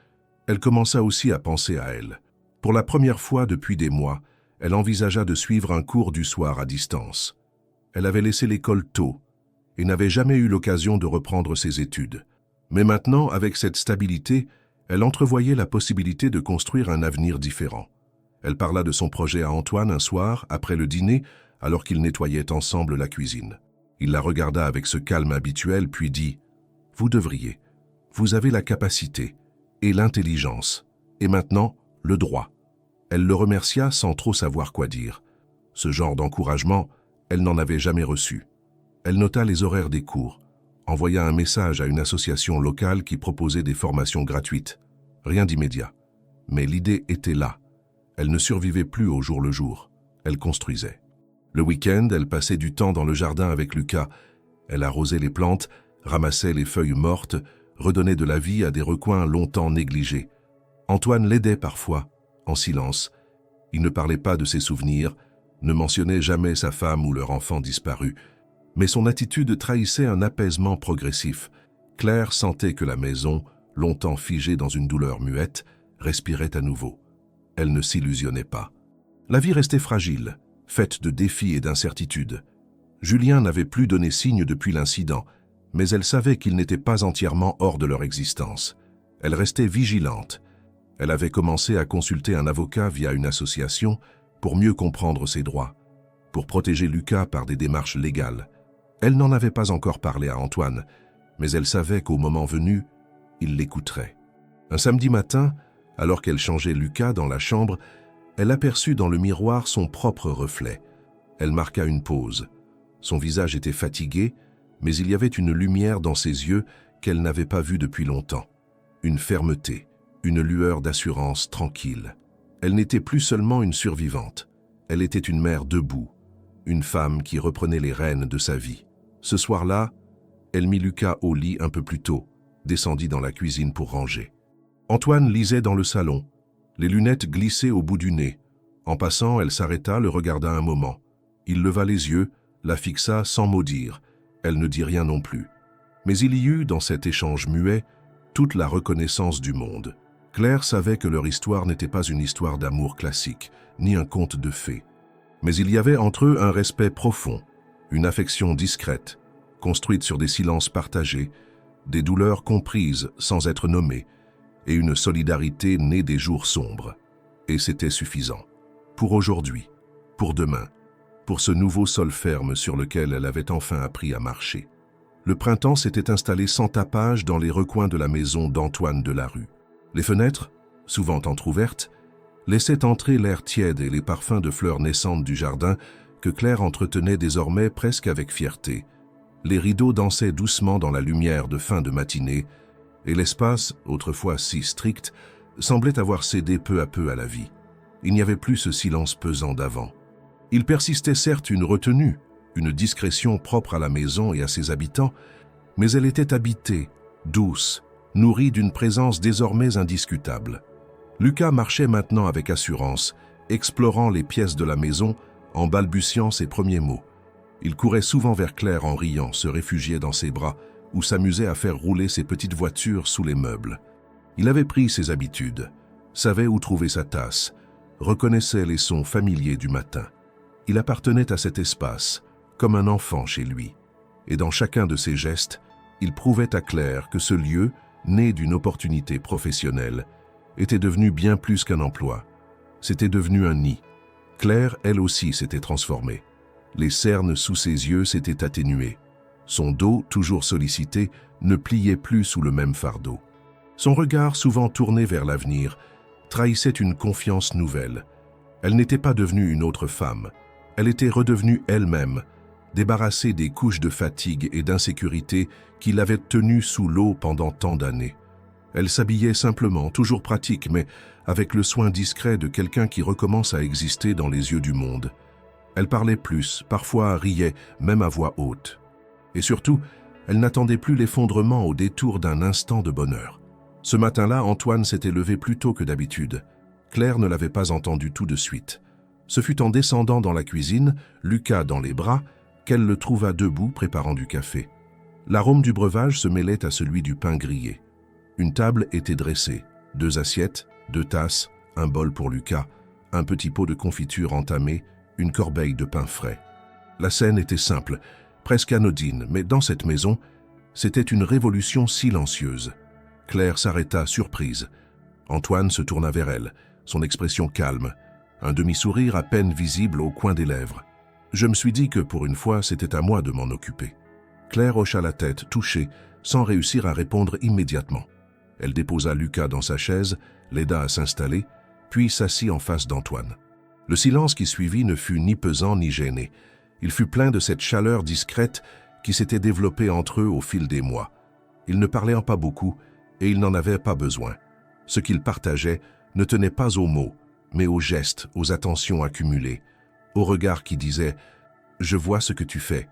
elle commença aussi à penser à elle. Pour la première fois depuis des mois, elle envisagea de suivre un cours du soir à distance. Elle avait laissé l'école tôt et n'avait jamais eu l'occasion de reprendre ses études. Mais maintenant, avec cette stabilité, elle entrevoyait la possibilité de construire un avenir différent. Elle parla de son projet à Antoine un soir, après le dîner, alors qu'ils nettoyaient ensemble la cuisine. Il la regarda avec ce calme habituel, puis dit « Vous Vous avez la capacité et l'intelligence. Et maintenant, le droit. » Elle le remercia sans trop savoir quoi dire. Ce genre d'encouragement, elle n'en avait jamais reçu. Elle nota les horaires des cours, envoya un message à une association locale qui proposait des formations gratuites. Rien d'immédiat. Mais l'idée était là. Elle ne survivait plus au jour le jour. Elle construisait. Le week-end, elle passait du temps dans le jardin avec Lucas. Elle arrosait les plantes, ramassait les feuilles mortes, redonnait de la vie à des recoins longtemps négligés. Antoine l'aidait parfois, en silence. Il ne parlait pas de ses souvenirs, ne mentionnait jamais sa femme ou leur enfant disparu. Mais son attitude trahissait un apaisement progressif. Claire sentait que la maison, longtemps figée dans une douleur muette, respirait à nouveau. Elle ne s'illusionnait pas. La vie restait fragile, faite de défis et d'incertitudes. Julien n'avait plus donné signe depuis l'incident, mais elle savait qu'il n'était pas entièrement hors de leur existence. Elle restait vigilante. Elle avait commencé à consulter un avocat via une association pour mieux comprendre ses droits, pour protéger Lucas par des démarches légales. Elle n'en avait pas encore parlé à Antoine, mais elle savait qu'au moment venu, il l'écouterait. Un samedi matin, alors qu'elle changeait Lucas dans la chambre, elle aperçut dans le miroir son propre reflet. Elle marqua une pause. Son visage était fatigué, mais il y avait une lumière dans ses yeux qu'elle n'avait pas vue depuis longtemps. Une fermeté, une lueur d'assurance tranquille. Elle n'était plus seulement une survivante. Elle était une mère debout, une femme qui reprenait les rênes de sa vie. Ce soir-là, elle mit Lucas au lit un peu plus tôt, descendit dans la cuisine pour ranger. Antoine lisait dans le salon. Les lunettes glissaient au bout du nez. En passant, elle s'arrêta, le regarda un moment. Il leva les yeux, la fixa sans mot dire. Elle ne dit rien non plus. Mais il y eut, dans cet échange muet, toute la reconnaissance du monde. Claire savait que leur histoire n'était pas une histoire d'amour classique, ni un conte de fées. Mais il y avait entre eux un respect profond, une affection discrète, construite sur des silences partagés, des douleurs comprises sans être nommées, et une solidarité née des jours sombres. Et c'était suffisant. Pour aujourd'hui, pour demain, pour ce nouveau sol ferme sur lequel elle avait enfin appris à marcher. Le printemps s'était installé sans tapage dans les recoins de la maison d'Antoine Delarue. Les fenêtres, souvent entr'ouvertes, laissaient entrer l'air tiède et les parfums de fleurs naissantes du jardin que Claire entretenait désormais presque avec fierté. Les rideaux dansaient doucement dans la lumière de fin de matinée, et l'espace, autrefois si strict, semblait avoir cédé peu à peu à la vie. Il n'y avait plus ce silence pesant d'avant. Il persistait certes une retenue, une discrétion propre à la maison et à ses habitants, mais elle était habitée, douce, nourrie d'une présence désormais indiscutable. Lucas marchait maintenant avec assurance, explorant les pièces de la maison, en balbutiant ses premiers mots. Il courait souvent vers Claire en riant, se réfugiait dans ses bras, ou s'amusait à faire rouler ses petites voitures sous les meubles. Il avait pris ses habitudes, savait où trouver sa tasse, reconnaissait les sons familiers du matin. Il appartenait à cet espace, comme un enfant chez lui. Et dans chacun de ses gestes, il prouvait à Claire que ce lieu, né d'une opportunité professionnelle, était devenu bien plus qu'un emploi. C'était devenu un nid. Claire, elle aussi, s'était transformée. Les cernes sous ses yeux s'étaient atténuées. Son dos, toujours sollicité, ne pliait plus sous le même fardeau. Son regard, souvent tourné vers l'avenir, trahissait une confiance nouvelle. Elle n'était pas devenue une autre femme. Elle était redevenue elle-même, débarrassée des couches de fatigue et d'insécurité qui l'avaient tenue sous l'eau pendant tant d'années. Elle s'habillait simplement, toujours pratique, mais avec le soin discret de quelqu'un qui recommence à exister dans les yeux du monde. Elle parlait plus, parfois riait, même à voix haute. Et surtout, elle n'attendait plus l'effondrement au détour d'un instant de bonheur. Ce matin-là, Antoine s'était levé plus tôt que d'habitude. Claire ne l'avait pas entendu tout de suite. Ce fut en descendant dans la cuisine, Lucas dans les bras, qu'elle le trouva debout préparant du café. L'arôme du breuvage se mêlait à celui du pain grillé. Une table était dressée, 2 assiettes, 2 tasses, un bol pour Lucas, un petit pot de confiture entamé, une corbeille de pain frais. La scène était simple, presque anodine, mais dans cette maison, c'était une révolution silencieuse. Claire s'arrêta surprise. Antoine se tourna vers elle, son expression calme, un demi-sourire à peine visible au coin des lèvres. Je me suis dit que pour une fois, c'était à moi de m'en occuper. Claire hocha la tête, touchée, sans réussir à répondre immédiatement. Elle déposa Lucas dans sa chaise, l'aida à s'installer, puis s'assit en face d'Antoine. Le silence qui suivit ne fut ni pesant ni gêné. Il fut plein de cette chaleur discrète qui s'était développée entre eux au fil des mois. Ils ne parlaient pas beaucoup et ils n'en avaient pas besoin. Ce qu'ils partageaient ne tenait pas aux mots, mais aux gestes, aux attentions accumulées, au regard qui disait « Je vois ce que tu fais,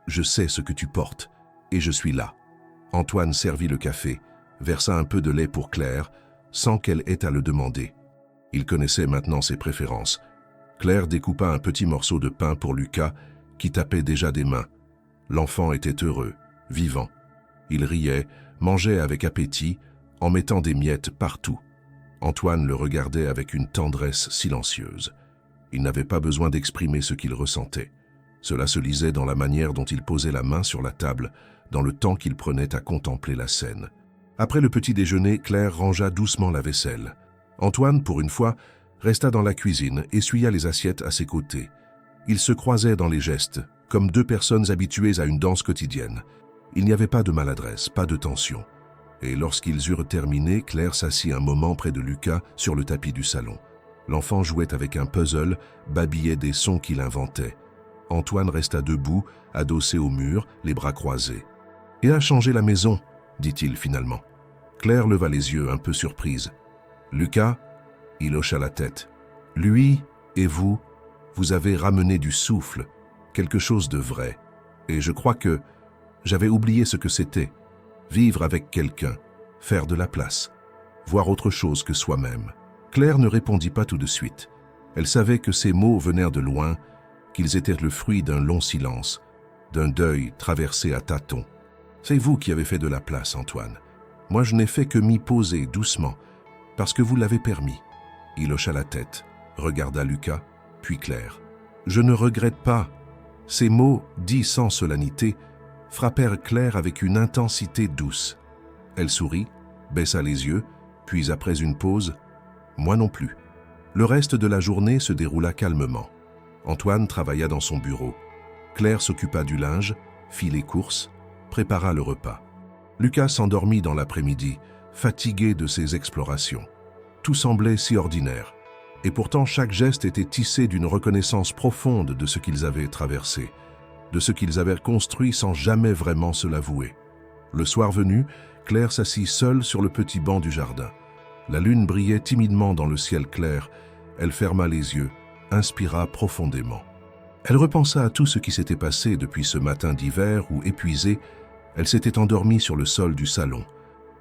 je sais ce que tu portes, et je suis là ». Antoine servit le café, versa un peu de lait pour Claire, sans qu'elle ait à le demander. Il connaissait maintenant ses préférences. Claire découpa un petit morceau de pain pour Lucas, qui tapait déjà des mains. L'enfant était heureux, vivant. Il riait, mangeait avec appétit, en mettant des miettes partout. Antoine le regardait avec une tendresse silencieuse. Il n'avait pas besoin d'exprimer ce qu'il ressentait. Cela se lisait dans la manière dont il posait la main sur la table, dans le temps qu'il prenait à contempler la scène. Après le petit déjeuner, Claire rangea doucement la vaisselle. Antoine, pour une fois, resta dans la cuisine, essuya les assiettes à ses côtés. Ils se croisaient dans les gestes, comme deux personnes habituées à une danse quotidienne. Il n'y avait pas de maladresse, pas de tension. Et lorsqu'ils eurent terminé, Claire s'assit un moment près de Lucas sur le tapis du salon. L'enfant jouait avec un puzzle, babillait des sons qu'il inventait. Antoine resta debout, adossé au mur, les bras croisés. « Et a changé la maison ?» dit-il finalement. Claire leva les yeux, un peu surprise. « Lucas ?» Il hocha la tête. « Lui et vous, vous avez ramené du souffle, quelque chose de vrai. Et je crois que j'avais oublié ce que c'était. Vivre avec quelqu'un, faire de la place, voir autre chose que soi-même. » Claire ne répondit pas tout de suite. Elle savait que ces mots venaient de loin, qu'ils étaient le fruit d'un long silence, d'un deuil traversé à tâtons. « C'est vous qui avez fait de la place, Antoine. Moi, je n'ai fait que m'y poser doucement, parce que vous l'avez permis. » Il hocha la tête, regarda Lucas, puis Claire. « Je ne regrette pas. » Ces mots, dits sans solennité, frappèrent Claire avec une intensité douce. Elle sourit, baissa les yeux, puis après une pause, « Moi non plus. » Le reste de la journée se déroula calmement. Antoine travailla dans son bureau. Claire s'occupa du linge, fit les courses, prépara le repas. Lucas s'endormit dans l'après-midi, fatigué de ses explorations. Tout semblait si ordinaire. Et pourtant chaque geste était tissé d'une reconnaissance profonde de ce qu'ils avaient traversé, de ce qu'ils avaient construit sans jamais vraiment se l'avouer. Le soir venu, Claire s'assit seule sur le petit banc du jardin. La lune brillait timidement dans le ciel clair. Elle ferma les yeux, inspira profondément. Elle repensa à tout ce qui s'était passé depuis ce matin d'hiver où, épuisée, elle s'était endormie sur le sol du salon.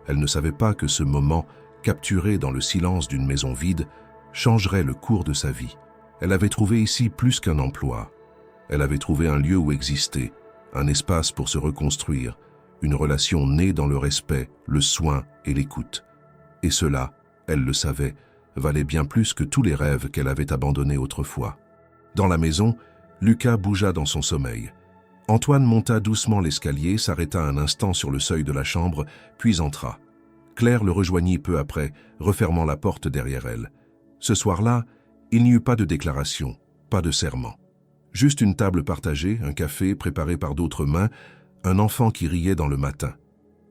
Elle ne savait pas que ce moment, capturé dans le silence d'une maison vide, changerait le cours de sa vie. Elle avait trouvé ici plus qu'un emploi. Elle avait trouvé un lieu où exister, un espace pour se reconstruire, une relation née dans le respect, le soin et l'écoute. Et cela, elle le savait, valait bien plus que tous les rêves qu'elle avait abandonnés autrefois. Dans la maison, Lucas bougea dans son sommeil. Antoine monta doucement l'escalier, s'arrêta un instant sur le seuil de la chambre, puis entra. Claire le rejoignit peu après, refermant la porte derrière elle. Ce soir-là, il n'y eut pas de déclaration, pas de serment. Juste une table partagée, un café préparé par d'autres mains, un enfant qui riait dans le matin.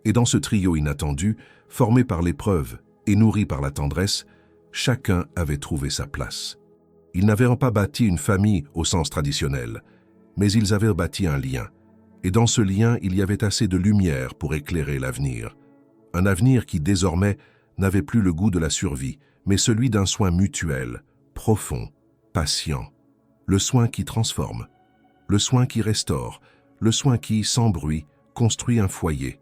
Et dans ce trio inattendu, formé par l'épreuve et nourri par la tendresse, chacun avait trouvé sa place. Ils n'avaient pas bâti une famille au sens traditionnel, mais ils avaient bâti un lien. Et dans ce lien, il y avait assez de lumière pour éclairer l'avenir. Un avenir qui, désormais, n'avait plus le goût de la survie, mais celui d'un soin mutuel, profond, patient. Le soin qui transforme, le soin qui restaure, le soin qui, sans bruit, construit un foyer.